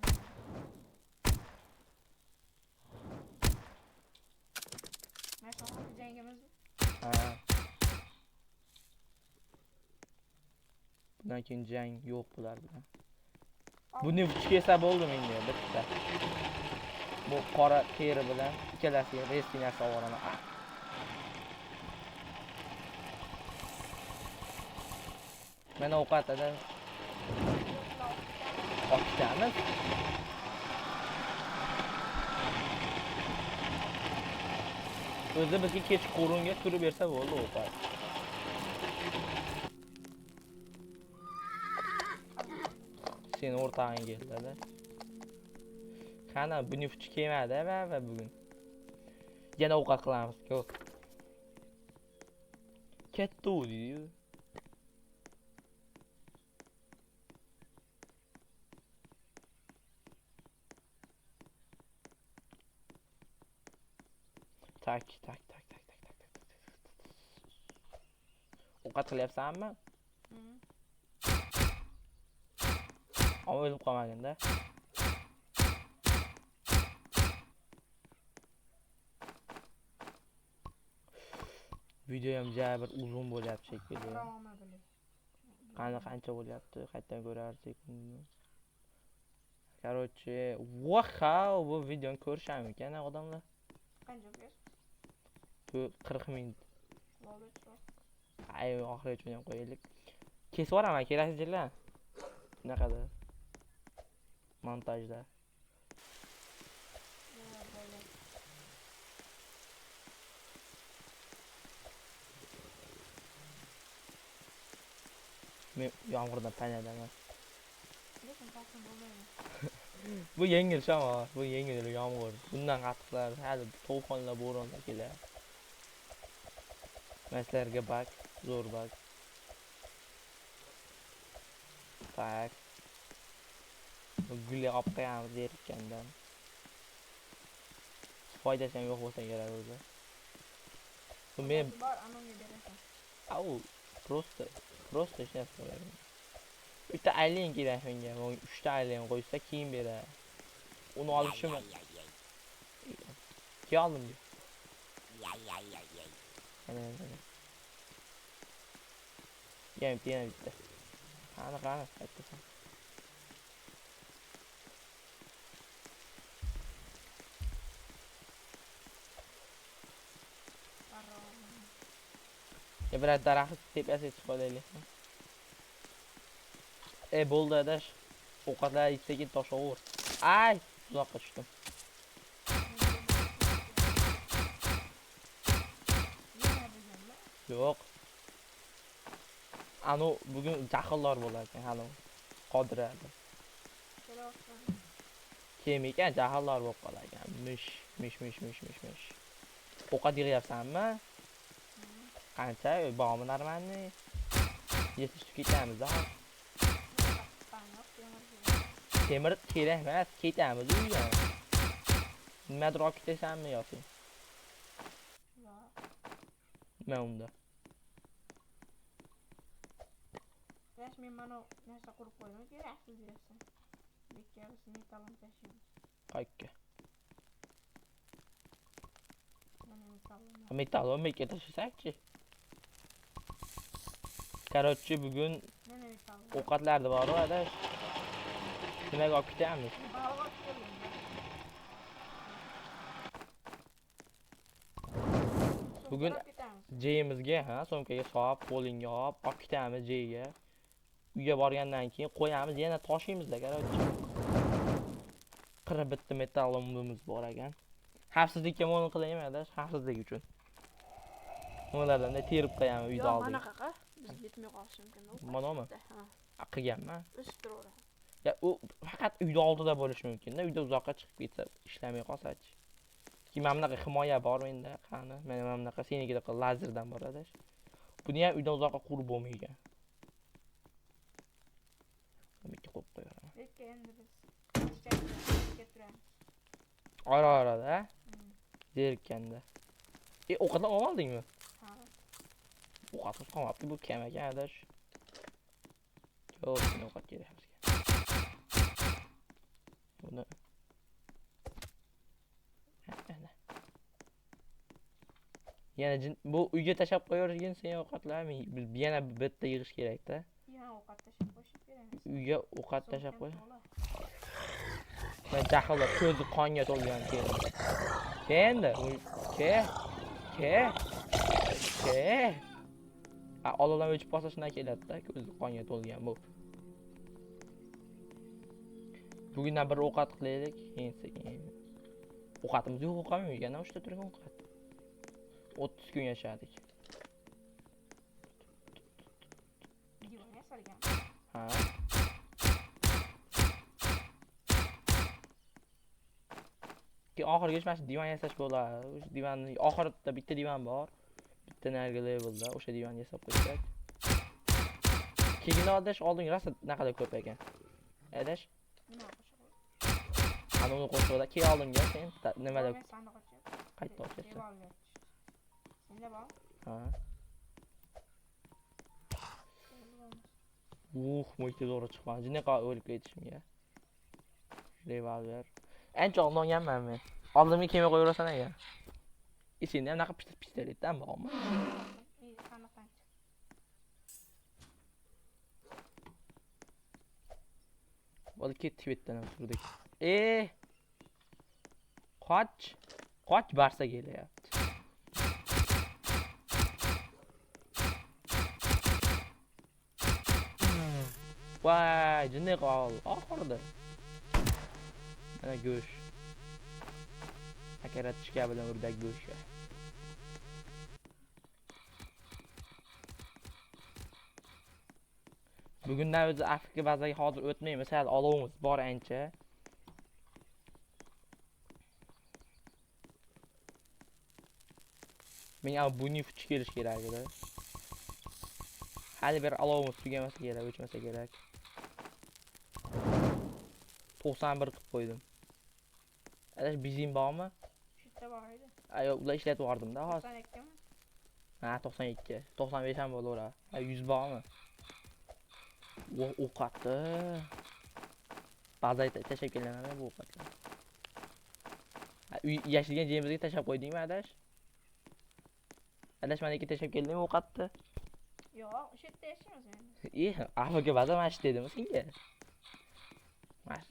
Mana jangimiz. Ha. Bundan keyin jang yo'q bular bilan. Buni kelsa bo'ldi menga bitta. Bu qora teri bilan ikkalasiga restina savoraman. Mana ovqatada ochamiz. O'zi bizga kechqurunga turib bersa bo'ldi ovqat. Sen o'rtog'ing keldi. Qani buni fuch kelmadi va bugun. Yana ovqat qilamiz. Ko'p. Katta o'di. Tak. Ovqat qilyapsanmi? Ama o'lib qolmaganda. Video ham bir uzun bo'lyapti shekilli. Qancha bo'lyapti? Qayerdan ko'rardik buni? Короче, wow, bu videoni ko'risham ekan odamlar. Qancha ko'rish? 40 minut. Logichroq. Ay, oxirigacha ham qo'yaylik. Kesib yuboraman, kelasizlar. Bunaqada montajda. Men yomg'irdan panadaman. Bu yengil shamol, bu yengil yomg'ir. Bundan qattiqlar, hali to'fonlar, bo'ronlar keladi. Maslarga bak, zo'r bak. Tak. Gulga olib qo'yamiz erikkandan. Foydasi ham yo'q bo'lsa kerak o'zi. Bu men Bor, anonga berasan. au просто hech narsa qilmayman. 3 ta alien kerak menga. 3 ta alien qo'ysa keyin beradi. Uni olishim. Keldim. Ana. Yana bitta. Qani, aytasan. Ya biraz daraxt tepasiga chiqib olaylik. Bo'ldi adash. Ovqatlar sekin toshavur. Ay, uzoqqa tushdim. Yo'q. Anu bugun jahillar bo'lar ekan, hali. Qodiradi. Kim ekan jahillar bo'lib qolar ekan. Mish. Ovqat yig'yapsanmi? Qancha? Bormi normalniy? Yetishib ketamiz-da. Temir kerak emas, ketamiz uyga. Nimadir olib ketasanmi yoki? Nima unda? Men mana narsa qurib qo'ydim, keraksiz deyapsan. Bekkarisi metalni tashiymiz. Qayerga? Mana metalni. Metalni meka tashlasak-chi? Короче, bugun ovqatlarni bor-ku, adash. Nimaga olib ketamiz? Bugun jeyimizga, so'mkaga solib, qo'lingga olib ketamiz jeyga. Uyga borgandan keyin qo'yamiz, yana tashiymiz-da, короче. Qirib bitta metallimiz bor ekan. Xavfsizlikka mo'min qilaymi, adash? Xavfsizlik uchun. Nimalardan terib qo'yamiz uyda oldik. Mana qaqa, biz yetmay qolishi mumkin. Manami? Qilganman. O'sib turaveradi. Ya u faqat uyda oldida bo'lishi mumkin-da. Uyda uzoqqa chiqib ketsa, ishlamay qolsa-chi. Mana bunaqa himoya bor menda, qani. Mana bunaqa senikida lazerdan bor adash. Buni ham uydan uzoqqa qurib bo'lmaydi. Bitta qo'yib qo'yaman. Lekin endi biz ishga turamiz. Ora-orada, zerikkanda. Ovqatlar oldingmi? Ha. Ovqatni qolmabdi, bu kam ekan adash. Yo'q, ovqat kerak bizga. Buni yana bu uyga tashab qo'yargan sen ovqatlarni yana bitta yig'ish kerak-da. Yana ovqat tashab qo'yishib beramiz. Uyga ovqat tashab qo'y. Men jahillar ko'zi qonga to'lgan keyin. Kendi, ke. Ololan o'chib qolsa shunday keladi-da, ko'zi qonga to'lgan bu. Bugundan bir ovqat qilaylik, keyin. Ovqatimiz yo'q qolmaydi, yana o'shda turgan ovqat. 30 kun yashadik. Divan yasalgan. Ha. Ki oxirgacha mana shu divan yasash bo'ladi. O'sha divanning oxirida bitta divan bor. Bitta nargi levelda o'sha divan yasab qo'ysak. Keyin adash olding rosa naqadar ko'p ekan. Adash. Nima qo'shib? Ana uni qo'shib ke oldinga sen nimada qayta ochasan. Senda bor? Ha. Mo'yte zo'r chiqmadi. Jinaqa o'lib ketishimga. Revolver. Ancha oldin olganman men. Oldimga kelmay qo'yaverasan aka. Senda ham naqa pistoletdan bormi? Qanaqa? Bo'ldi ketdi betdan ham turdik. Qoch barsa kelyapti. Voy, jinni qol. Oxirida. Mana go'sht. Akaratishga bilan urdak go'shti. Bugundan o'zi Afrika bazaga hozir o'tmaymiz. Sal olovimiz bor ancha. Menga buni fuch kelish kerak edi. Hali bir olovimiz tugamasa kerak, o'chmasa kerak. 91 qilib qo'ydim. Adash bizing bormi? Shu yerda bor edi. Ayo, ular ishlatib yubordim-da hozir. 92 mi? Ha, 92. 95 ham bo'laveradi. Ha, 100 bormi? O'qatdi. Bazayda tashlab kelaman bu o'qatlar. Ha, yashigan joyimizga tashlab qo'ydingmi, Adash? Adash meniki tashlab keldingmi o'qatdi? Yo'q, o'sha yerda yashaymiz endi. Afrika baza mash dedimi senga? Mash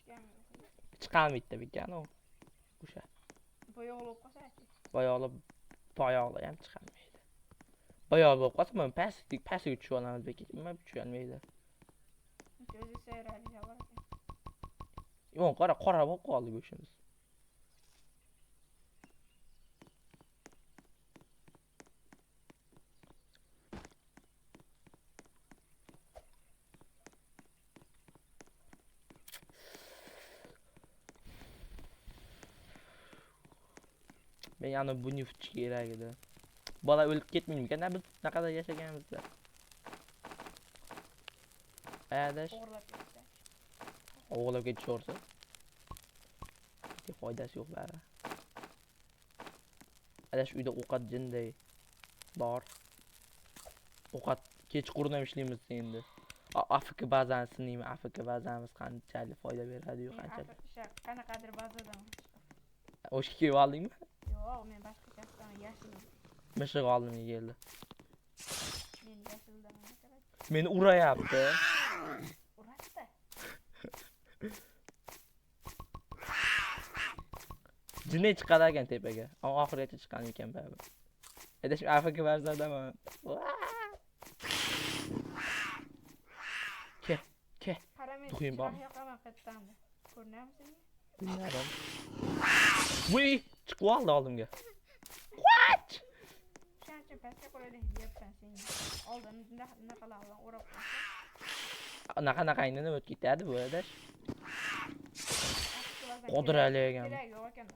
chiqolmaydi bekan u. O'sha. Boyoq bo'lib qolsa-chi. Boyoqli ham chiqolmaydi. Boyoq bo'lib qolsa, men pastga tushib olamiz bekat. Nima tusholmaydi. O'zi sayrali bor ekan. Yo'q, qora bo'lib qoldi go'shimiz. Men yana buni futish kerak edi. Bola o'lib ketmaymikan, biz naqadar yashaganimizda. Adash, O'g'irlab ketdi. o'g'lab ketishaversa. Hech foydasi yo'q bari. Adash uyda ovqat jinday bor. Ovqat kechqurun ishlaymiz endi. Afrika bazani sinaymi? Afrika bazamiz qanchalik foyda beradi-yu, qanchalik. Qanaqadir bazadan. O'shga kelib oldingmi? Yo'q, men boshqa kasbdan yashil. Mishiq oldimga keldi. Men yashildan kerak. Meni urayapti. Uratdi. Jinni chiqadi ekan tepaga. Ammo oxirigacha chiqqan ekan baribir. Adash Afrika bazadaman. Ke. Qaramen. Tuxuyim bormi? Yo'qaman qaytdandi. Ko'rnamsan? Bilmadim. Voy, chiqib oldi oldimga. Shancha pastga qo'ydim deyapman senga. Oldin naqalardan o'rab qo'ysa. Naqa-naqangni nima o'tib ketadi bu Adash? Qodiralagan. Kerak yo'q ekan.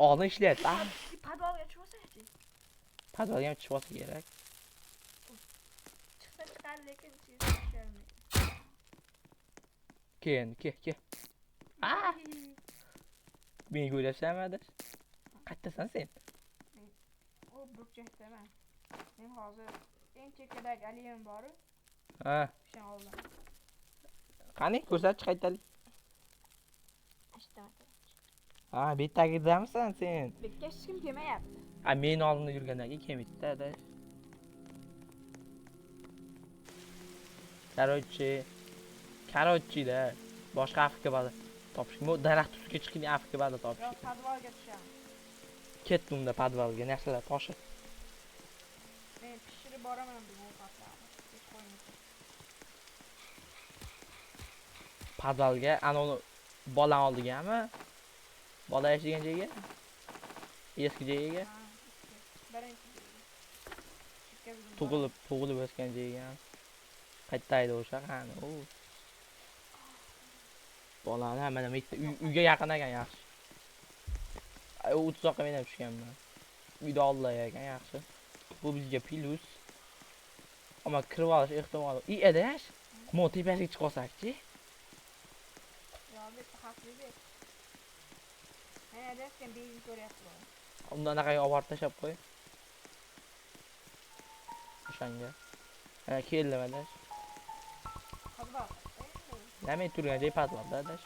Og'zini ishlayapti. Podvalga tushsa-chi. Podvalga ham tushib olsa kerak. Chiqsa chiqar, lekin tushirmaydi. Ke. Meni ko'ryapsanmi Adash? Qayerdasan sen? O burchakdaman. Men hozir eng chekkadagi aliyam bor. Ha. O'shan oldim. Qani ko'rsatchi qaytalik. Ashtamat. Ha, betagidamisan sen? Bekka hech kim kelmayapti. Ha, men oldimda yurgandan keyin kelmaydi-da Adash. Короче, da boshqa Afrika baza topish. Bu daraxt ustiga chiqib Afrika baza topish. Yo'q, podvalga tushaman. Ketdim unda podvalga, narsalar toshib. Men pishirib boraman bu ovqatlarni. Hech qo'ymayman. Podvalga ana bolan oldigami? Bola yashagan joyga? Eski joyga? Birinchi. Tug'ilib o'sgan joyga. Qaytdaydi o'sha qani u. Bolani mana uyga yaqin ekan yaxshi. Ay, 30 oqqa men ham tushganman. Uyda oldilar ekan yaxshi. Bu bizga plus. Ammo kirib olish ehtimoli. Adash, mo tepasiga chiqib olsak-chi? Yo'q, bu xavfli. Men adashgan beyni ko'ryapman. Unda anaqaga olib borib tashlab qo'y. O'shanga. Ana keldim Adash. Podval. Men turgan joy podvalda Adash.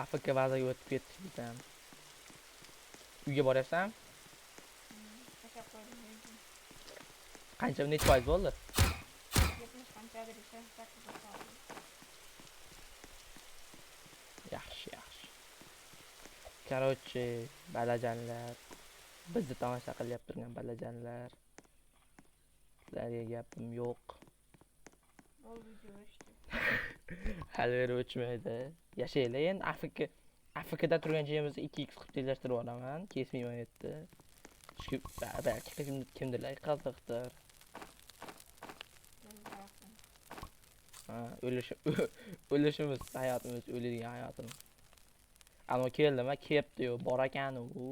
Afrika bazaga o'tib ketdik biz ham. Uyga boryapsan? Tashlab qo'ydim. Qancha necha foiz bo'ldi? 70 qanchadir esa 8 Yaxshi. Короче, balajanlar. Bizni tomosha qilyap turgan balajanlar. Sizlarga gapim yo'q. bo'ldi jo'shdi. Hali o'chmaydi. Yashaylar endi Afrikada turgan joyimizni 2x qilib tenglashtirib olaman. Kesmayman endi. Balki kimdirlarga qiziqdir. Ha, o'lishimiz hayotimiz, o'ladigan hayotimiz. Ana keldimi? Kepti-yu, bor ekan u.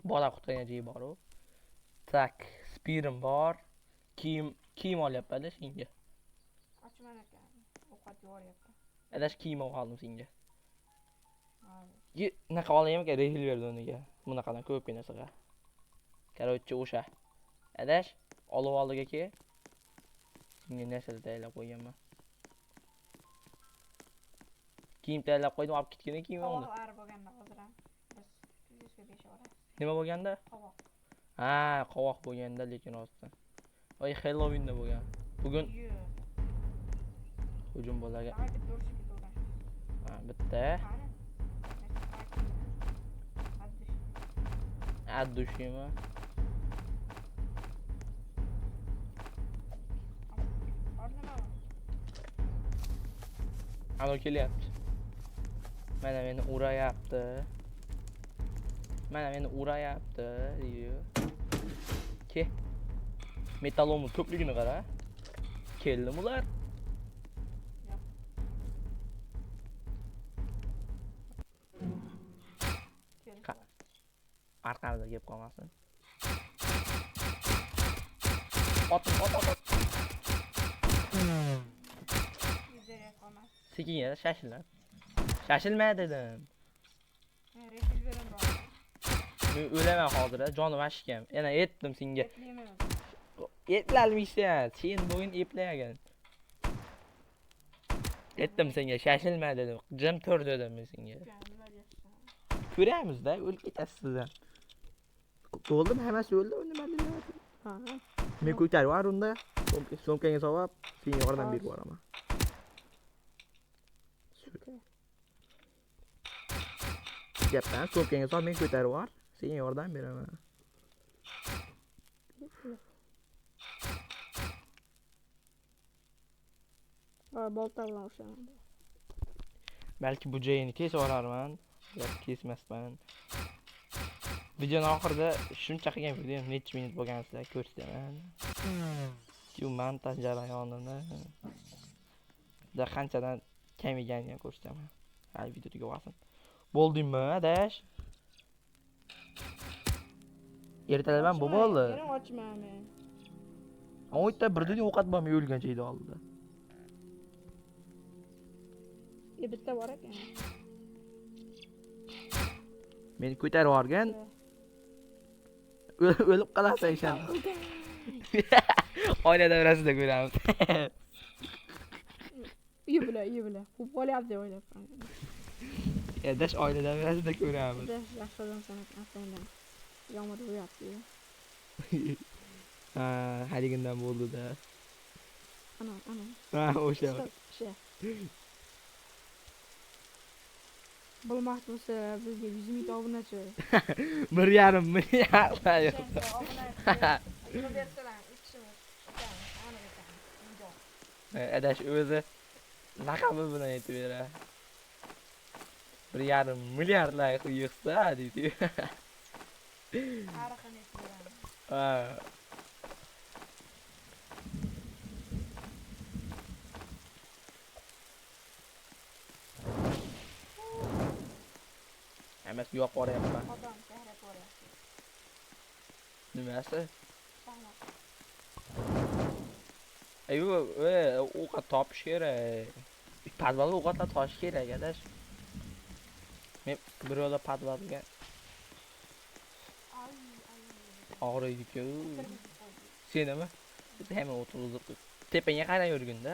bola qutqayaji boru. Tak, spirim bor. Kiyim olyapman-da senga. Ochman ekan. Ovqat yuboryapti. Adash kiyim oldim senga. Hozir. Naqa olayım ki rehil verdi onuga. Bunaqadan ko'p narsaga. Короче, o'sha. Adash, olib oldiga ki. Senga narsa tayyorlab qo'yganman. Kiyim tayyorlab qo'ydim, olib ketgin kiyim uni. Qovoqlari bo'lganda hozir ham biz kuzga beshaveramiz. Nima bo'lganda? Qovoq. Ha, qovoq bo'lganda lekin rostdan. Voy Halloweenda bo'lgan. Bugun hujum bo'laga. Qani bitta urishib ketaveramiz. Ha, bitta. Qani? Addushima. Ano kelyapti. Mana meni urayapti. Mana meni urayapti. Ke. Metalomni ko'pligini qara. Keldimi ular? Arqamda kelib qolmasin. Ot. Sekin yana shashillar. Shashilma dedim. Refil bor. Men o'laman hozir, jonim ashkam. Yana yetdim senga. Etliyman. Eplalmaysan. Sen bo'yin eplagan. Yetdim senga, shashilma dedim. Jim tur dedim men senga. Ko'ramiz-da, o'lib ketasiz-da. O'ldim, hammasi o'ldi, nima deyapti? Ha. Men ko'tarib var unda. So'mkangga solib, senga yordam berib boraman. Gapdan so'mkangga solib, men ko'tarib var, senga yordam beraman. Bolta bilan urishaman. Balki bu joyini kesib olarman, yoki kesmasman. Videoning oxirida shuncha qilgan video necha minut bo'lganini ko'rsataman. Shu montaj jarayonini da qanchadan kam ekanini ko'rsataman. Hali video tugasin. Bo'ldingmi, adash? Ertalabdan bu bo'ldi. Yana ochman men. O yerda birdan ovqat bo'lmay o'lgan joyda oldida. Bitta bor ekan. Meni ko'tarib yuborgan. O'lib qolasan ishon. Oila davrasida ko'ramiz. Uyi bilan. Xo'p bo'lyapti deb o'ylabman. Adash oila davrasida ko'ramiz. Yaxshi odamsan ekan. Yomg'ir bo'lyapti. Ha, haligindan bo'ldi-da. Ana. Ha, o'sha. Bo'lmoqchimsa bizga 100 ming obunachi. 1,5 milliard. Adash o'zi raqami bilan aytib beradi. 1,5 milliard like yig'sa deydi. Tarixini aytib beradi. Ha. Emas yo'q boryapman. Odam shahrga boryapti. Nimasi? Sahna. Ayyo, ovqat topish kerak. Podvalga ovqatlar topish kerak, adash. Men bir yo'la podvalga og'riydi-ku. Senimi? Hamma o'tirib tepangga qarab yurgin-da.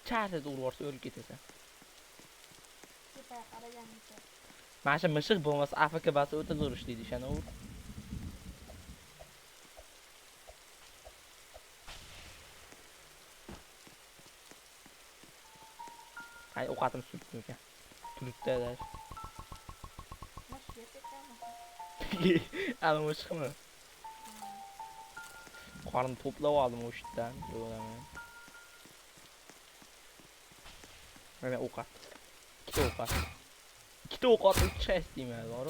Charchada urib yuborsa o'lib ketasan. Tepaga qaragancha. Mana shu mishiq bo'lmasa AFK basi o'tirish deydi, ishana u. Ay, ovqatim surtdim ekan. Turibdi adash. Ana mishiqmi? Qorin to'plab oldim o'shdan, yo'laman. Mana ovqat. Ikkita ovqat 3 chest deyman, bor.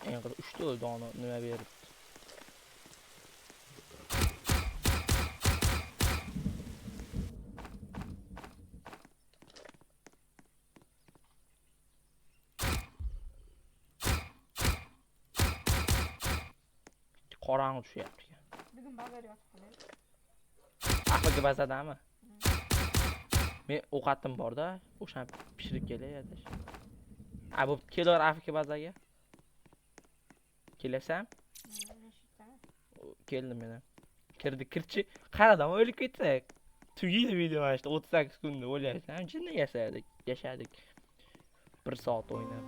Eng qilib 3 ta dona nima berib. Qorong'i tushyapti. Bugun bozor yotib qoladi. Aqlga basadami? Men ovqatim bor-da, o'shani pishirib kelay adash. A bu kelar Afrika bazaga. Kelasan? Keldim men. Kirdi kirchi. Qaradim o'lib ketsak. Tugaydi video mana shu 38 kunda o'lyapsan. Jinni yashadik. 1 soat o'ynab.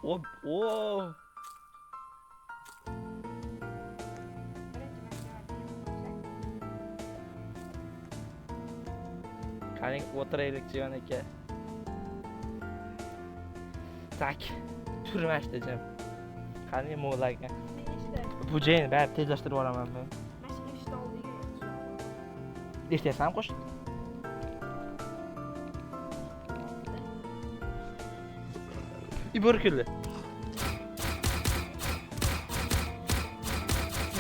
O. Qaring o'tiraylik Jiyon aka. Tak. Turmashdi jim. Qani mo'laga. Bu jeyni bari tezlashtirib yuboraman men. Mashina ishda oldiga. Eshitasan qo'shiq? İborkili.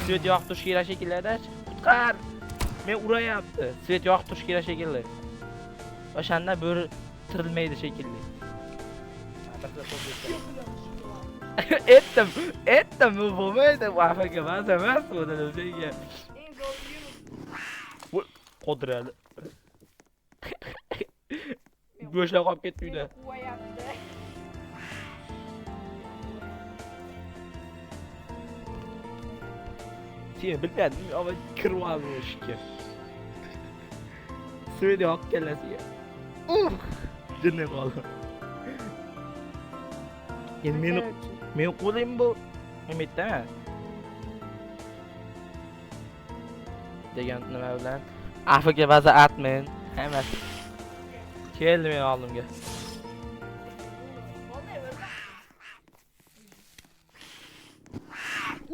Svet yoqtirish kerak shekilli. Qutqar. Men urayapti. Svet yoqtirish kerak shekilli. O'shanda bo'ri tirilmaydi shekilli. Etdim bu bo'lmaydi. Bu Afrika ba'zi emas bu senga. Eng zo'r uyim. Qodirali. Go'shlar qolib ketdi uyda. Quvayapti. Seni bilmadim ama kirib oldim ishga. Svet yoqib kelasiga. Jinni qoldi. Endi men qo'lim bu umiddaman. Degan nima bilan Afrika baza atmen hammasi keldi men oldimga.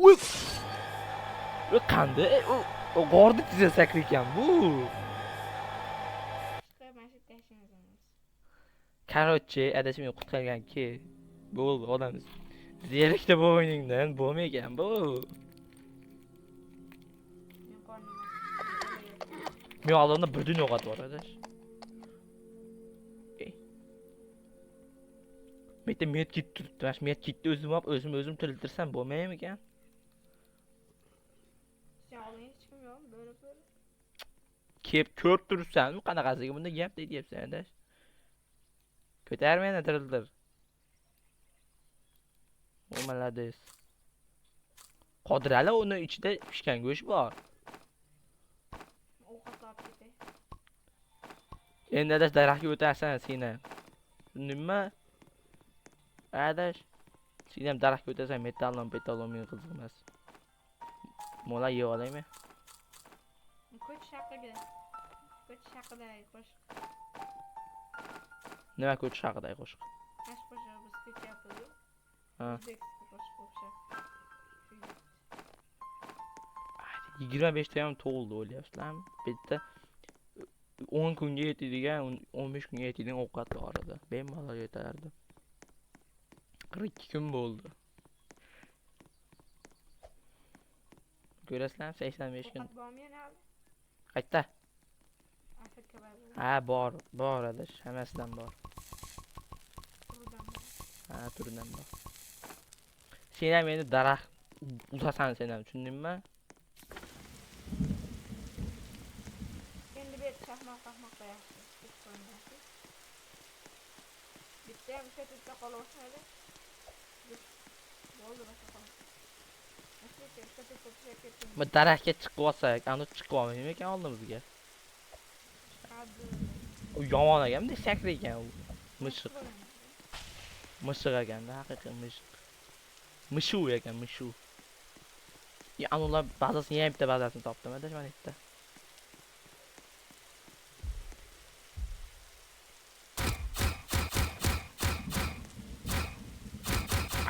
Uy! Bu qanday? O g'orni chizasak ekan bu. Короче, adashimga qutqarganki, bo'ldi odam. Zerikdi bu o'yiningdan, bo'lmagan bu. Men oldimda bir dunyo yo'qotib bor adash. Meta met ketib turibdi. Mana met ketdi o'zim olib, o'zim tiriltirsam bo'lmaymi ekan? Kep ko'rib turibsanmi? Qanaqasiga bunda gap deyapsan adash. Ko'tar meni tiriltir. O malades. Qodirali uni ichida pishgan go'sht bor. Endi adash daraxtga o'tarsan seni. Tushundingmi? Adash. Sen ham daraxtga o'tarsan metallon menga qiziq emas. Mola yeb olaymi? Ko'ch haqidagi qo'shiq. Nima ko'ch haqidagi qo'shiq? Ash qo'shiq biz ketyapmiz. Ha. O'zbekiston qo'shiq o'xshab. 25 ta ham to'ldi o'ylayapsizlarmi? Bitta 10 kunga yetadigan, 15 kunga yetadigan ovqat bor edi. Bemalol yetardi. 42 kun bo'ldi. Ko'rasizlarmi 85 kun. Qayta? Ha, bor adash, hammasidan bor. Ha, turidan bor. Sen ham endi daraxt uzasan sen ham, tushundingmi? Endi bir chaqmoq yaxshi. Bitta ham o'sha qolaveradi. Bo'ldi boshqa qoladi. Bu daraxtga chiqib olsak, ana chiqib olmaymi ekan oldimizga? U yomon ekanda sakra ekan u. Mishiq. Mishiq ekanda, haqiqiy mishiq. Mishu ekan, mishu. Ya anular bazasini ham bitta bazasini topdim, adash mana bitta.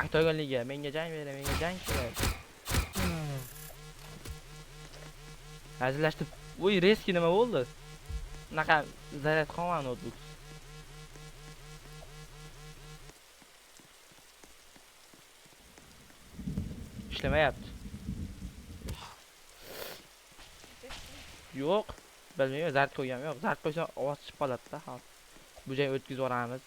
Aytganligiga menga jang bering, menga jang kerak. Hazillashdim. Voy, reski nima bo'ldi? Bunaqa zaryad qolmadi notebook. İşlemayapti. Yo'q, bilmayman, zart qo'yganim yo'q. Zart qo'ysam ovoz chiqib qoladi-da, hop. Bu joyga o'tkazib yuboramiz.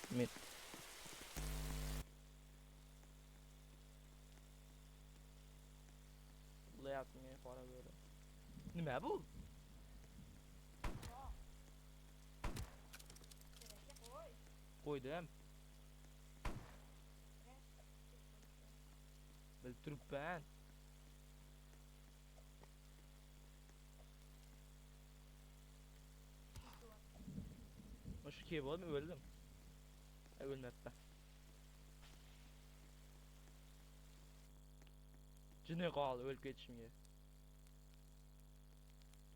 qilyapti meni qora bo'ri. Nima bu? Yo'q. Kerakli qo'y. Qo'ydim. Kerak. Bilib turibman. O'sha kelib oldim, o'ldim. O'lmabman. Jini qoldi o'lib ketishimga.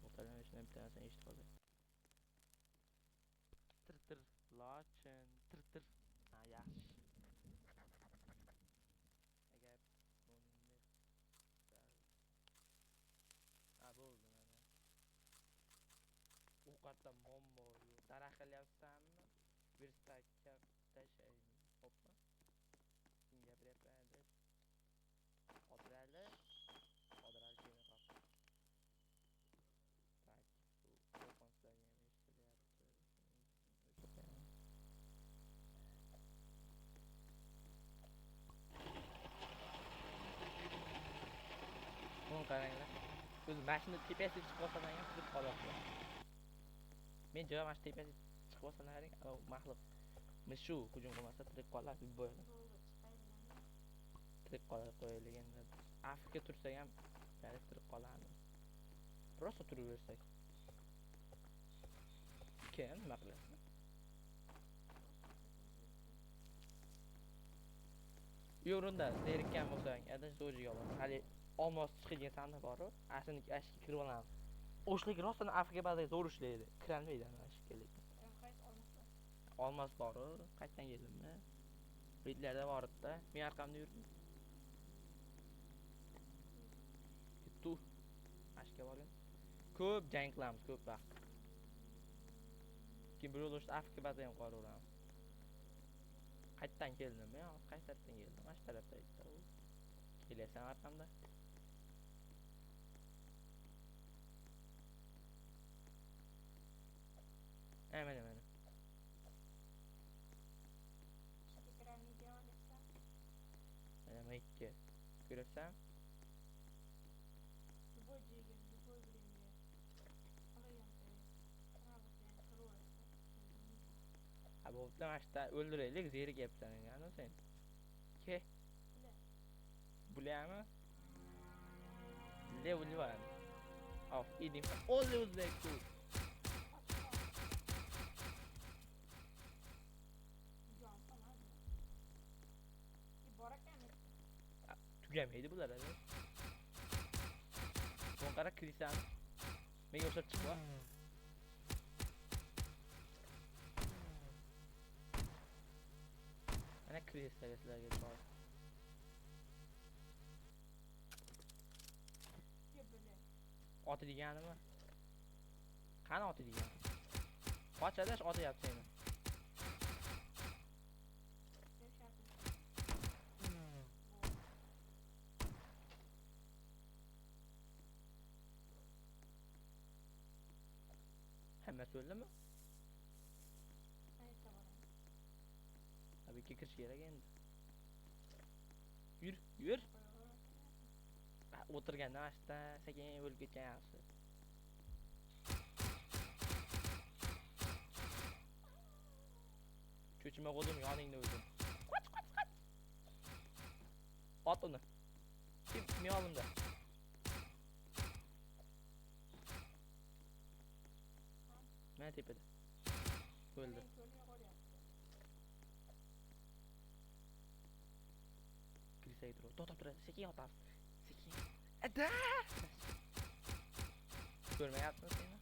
To'xtagan ishni bitta narsani eshitib olay. Tir lochin, tir. Ha, yaxshi. Agar bunni ha bo'ldi mana. Ovqatda muammo yo'q. Daraxt qilyapsanmi? Verstakka tashlaymi? Hoppa. Kim gapiryapman deb. Qodirali kelmay qoldi. Tak, bu qo'rqonchlari ham eshitilyapti. Buni qaranglar. O'zi mashina tepasiga chiqib olsalar ham turib qolyapti. Men joy mashina tepasiga chiqib olsalaring, maxluq mishu hujum qilmasa tirik qoladi deb bo'yadi. Tirik qoladi qo'yaylik endi. Afrika tursa ham bari tirik qoladi. Prosta turaversak. Keyin nima qilasiz? Yorunda zerikkan bo'lsang, adash zo'jiga olasan. Hali olmos chiqadigan sandiq bor-ku, asini ashga kirib olamiz. O'shlik rostdan Afrika bazasiga zo'r ishlaydi. Kirolmaydi ana ashkalik. Olmos bor-ku, qayerdan keldimmi? Bitlarda bor edi-da. Men orqamda yurdim. Tu ashga borgan. Ko'p jang qilamiz, ko'p vaqt. Keyin bir yo'l Afrika bazasiga ham qoraveramiz. Qayerdan keldim men? Qaysi tarafdan keldim? Mana shu tarafdan edi. Kelasan orqamda. Mana. Mana makka. Ko'rasan? Ha bo'pti, mana shu o'ldiraylik, zerikyapsan ana sen. Ke. Bulaymi? Bulayman. Of, idim. O'zbek. Tugamaydi bular hali. Buni qara kirisan. Menga o'xshab chiqma. Ana krislarga sizlarga bor. Oti deganimi? Qani oti degani? Qochadash otyapti seni. Hammasi o'ldimi? Abi kirish kerak endi. Yur. O'tirganda mashta sekin o'lib ketgan yaxshi. Cho'chima qo'ydim yoningda o'zim. Qoch. Ot uni. Kim yo'limda? Mana tepada. O'ldi. Kirsak turib. To'xtab turadi. Sekin yotamiz. Sekin. Ada! Ko'rmayapsizmi seni?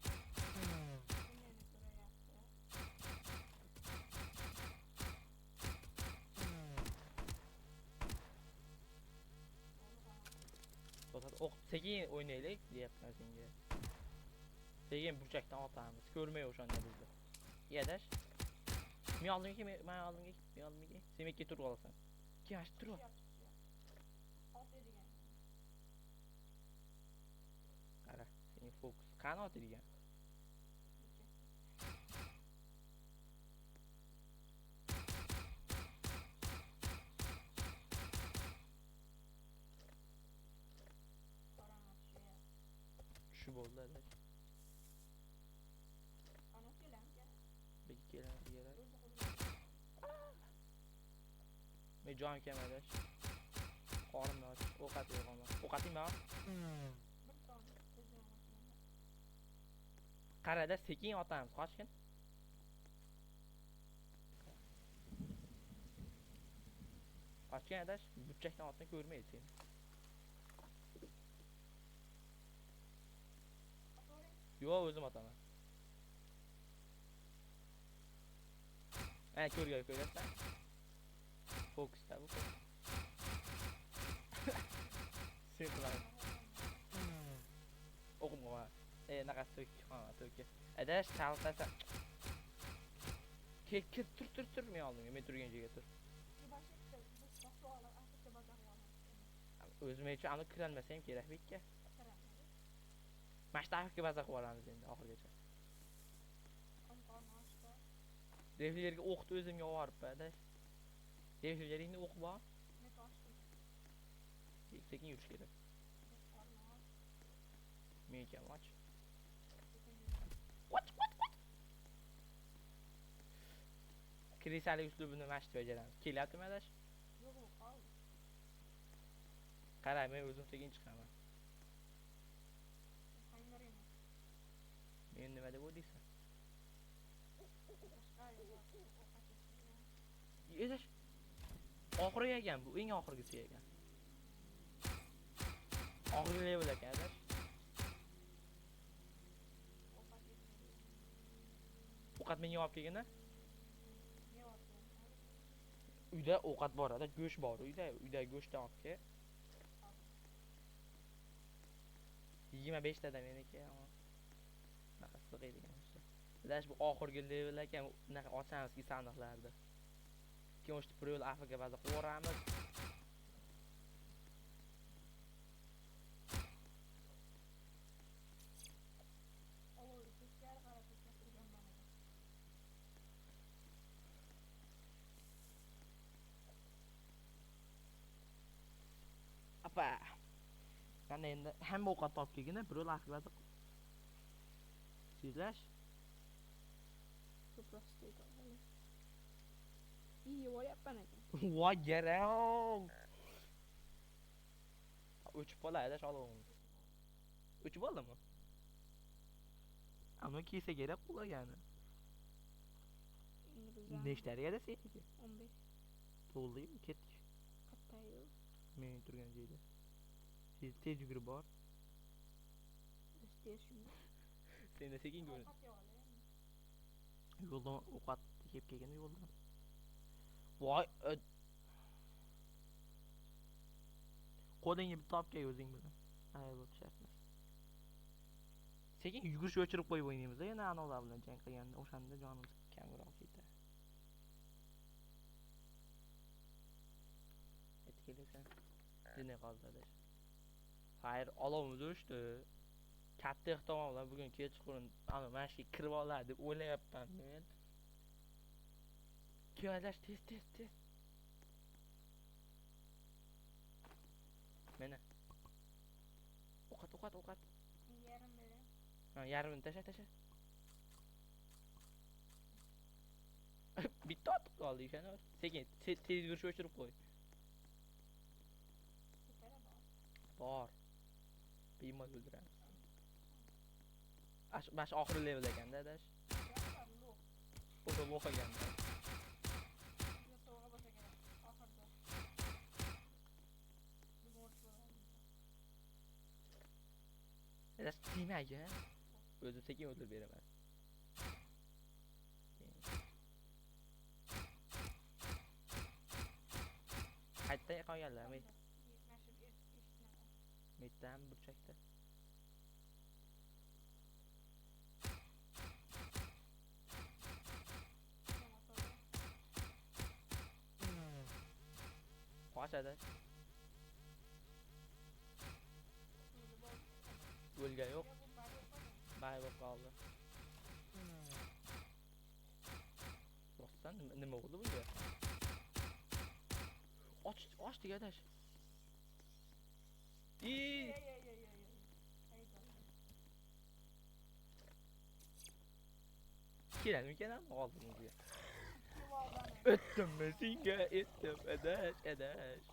To'xtab, sekin o'ynaylik, deyapman senga. Sekin burchakdan otamiz. Ko'rmay o'shanda bizni. Yadash. Men oldimga, men oldimga. Sen mekka turib olasan. Keyin turib. Qara, sening fokus. Qani oti degan? Shu bo'ldi adash. Ana kelam kerak. Bir keladi kerak. O'zi qo'lga. Men jon kam adash. Qorinni och. Ovqat yo'q ama. Ovqating bormi? Bir tonni o'zim olsam. Qarada sekin otamiz. Qochgin. Qochgin adash. Burchakdan otni ko'rmaydi seni. Yo'q, o'zim otaman. Ko'ryapsan? Fokusda bu. Sen qilaman. O'qima. Naqa to'k. Ha, to'k. Adash chaltasa. Tur. Men oldimga, men turgan joyga tur. O'zim uchun aniq kirolmasam kerak bekka. Mashtafga baza qilib olamiz endi oxirgacha. Devlerga o'qni o'zimga olib adash. Devleringni o'q bor. Sekin yurish kerak. Men kam och. What? Kilisalik uslubini mashq bajaramiz. Kelyaptimi adash? Yo'q, qol. Qara, men o'zim sekin chiqaman. Qaynarayman. Men nima deb o'ylaysan? Adash. Oxiriga ekan bu, eng oxirgisi ekan. Oxirgi level ekan adash. Ovqat menga olib kelgin-a? Uyda ovqat bor adash, go'sht bor uyda go'shtdan olib kel. 25 ta da meniki, ammo naqa sig'iydigan ishlar. Adash bu oxirgi level ekan, unaqa ochamiz sandiqlarni. Keyin o'sha prol Afrika baza qo'ramiz. Apa. Qani endi hamma ovqat topib kelgin, prol Afrika baza. Sizlash? Suprastaydi. İyi voyapman ekan. Voy garang. O'chib qoladi adash olovimiz. O'chib oldimi? Ammo kiysa kerak qulagani. Endi bizdan Nechtarigada seniki? 15 To'ldimi? Ketdik. qattayu. Men turgan joyda. Siz tez yugurib bor. Biz shunday. Senda sekin ko'rin. Yo'ldan ovqat yeb kelgan yo'ldan. Voy, qo'lingga bitta olib kel o'zing bilan. Ay, bu shart emas. Sekin yugurishni o'chirib qo'yib o'ynaymiz yana anolar bilan jang qilganda, o'shanda jonimiz kamroq ketadi. Aytgelasan. Dinay qoldi adash. Xayr, olovimiz o'chdi. Katta ehtimol bilan bugun kechqurun ana mana shu kirib oladi deb o'ylayapman men. Kiyadash tez. Mana. Ovqat. Yarim beri. Ha, yarmini tasha. Bitta otib qoldi ishani. Sekin, tez yurishni o'chirib qo'y. Bor. Bemalol o'ldiramiz. Bash oxirgi level ekanda adash. O'sha o'qiganda. Adash timaga. O'zi sekin o'ldirib beraman. Qayerda qolganlar? Metdan burchakda. Qoch adash. O'lgan yo'q. Bay bo'lib qoldi. Rostdan nima bo'ldi bunga? Och adash. kelarmikan oldimizga? Yuvaldanı. O'tdimmi senga, etdim, adash.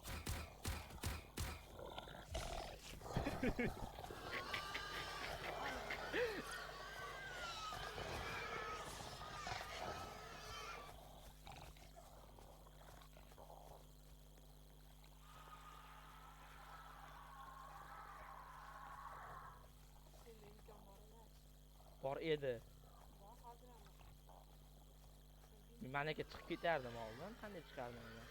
Sende imkan var emas. Bor edi. Bor hozir ham. Men manaka chiqib ketardim oldin, qanday chiqardim uni?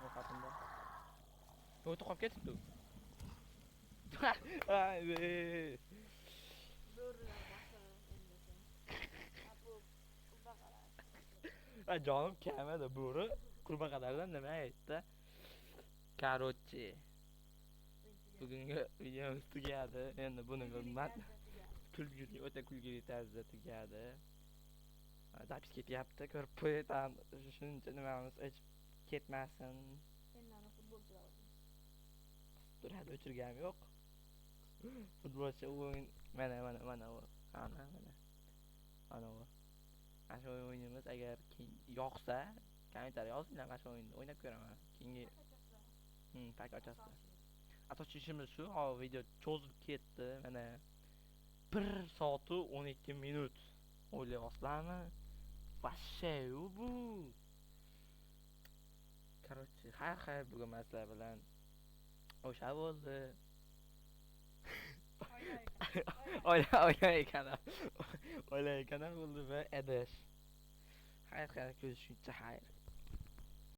O'qatimda. O'tib qolib ketibdi. Ay. Böğürler başlarım emlesen. Ha bu bakalar. Ha jonim kamadi bo'ri qurbaqalardan nima aytdi? Короче, bugungi videomiz tugadi. Endi buni kulgili, o'ta kulgili tarzda tugadi. Zapis ketyapti, ko'rib qo'ydan shuncha nimamiz ichib ketmasin. Senlarni futbolchilar. Turadi, o'chirganim yo'q. Futbolchi o'yin mana u. Mana u. Ana shu o'yinimiz agar yoqsa, kommentariy yozinglar, mana shu o'yinni o'ynab ko'raman. Keyingi pak ochasizlar. Asosiy ishimiz shu, hozir video cho'zilib ketdi. Mana 1 soat 12 minut. O'ylayapsizlarmi? Vashshe bu. Короче, har bugun sizlar bilan o'sha bo'ldi. Oila kanal bo'ldi va adash. Xayr ko'rishguncha xayr.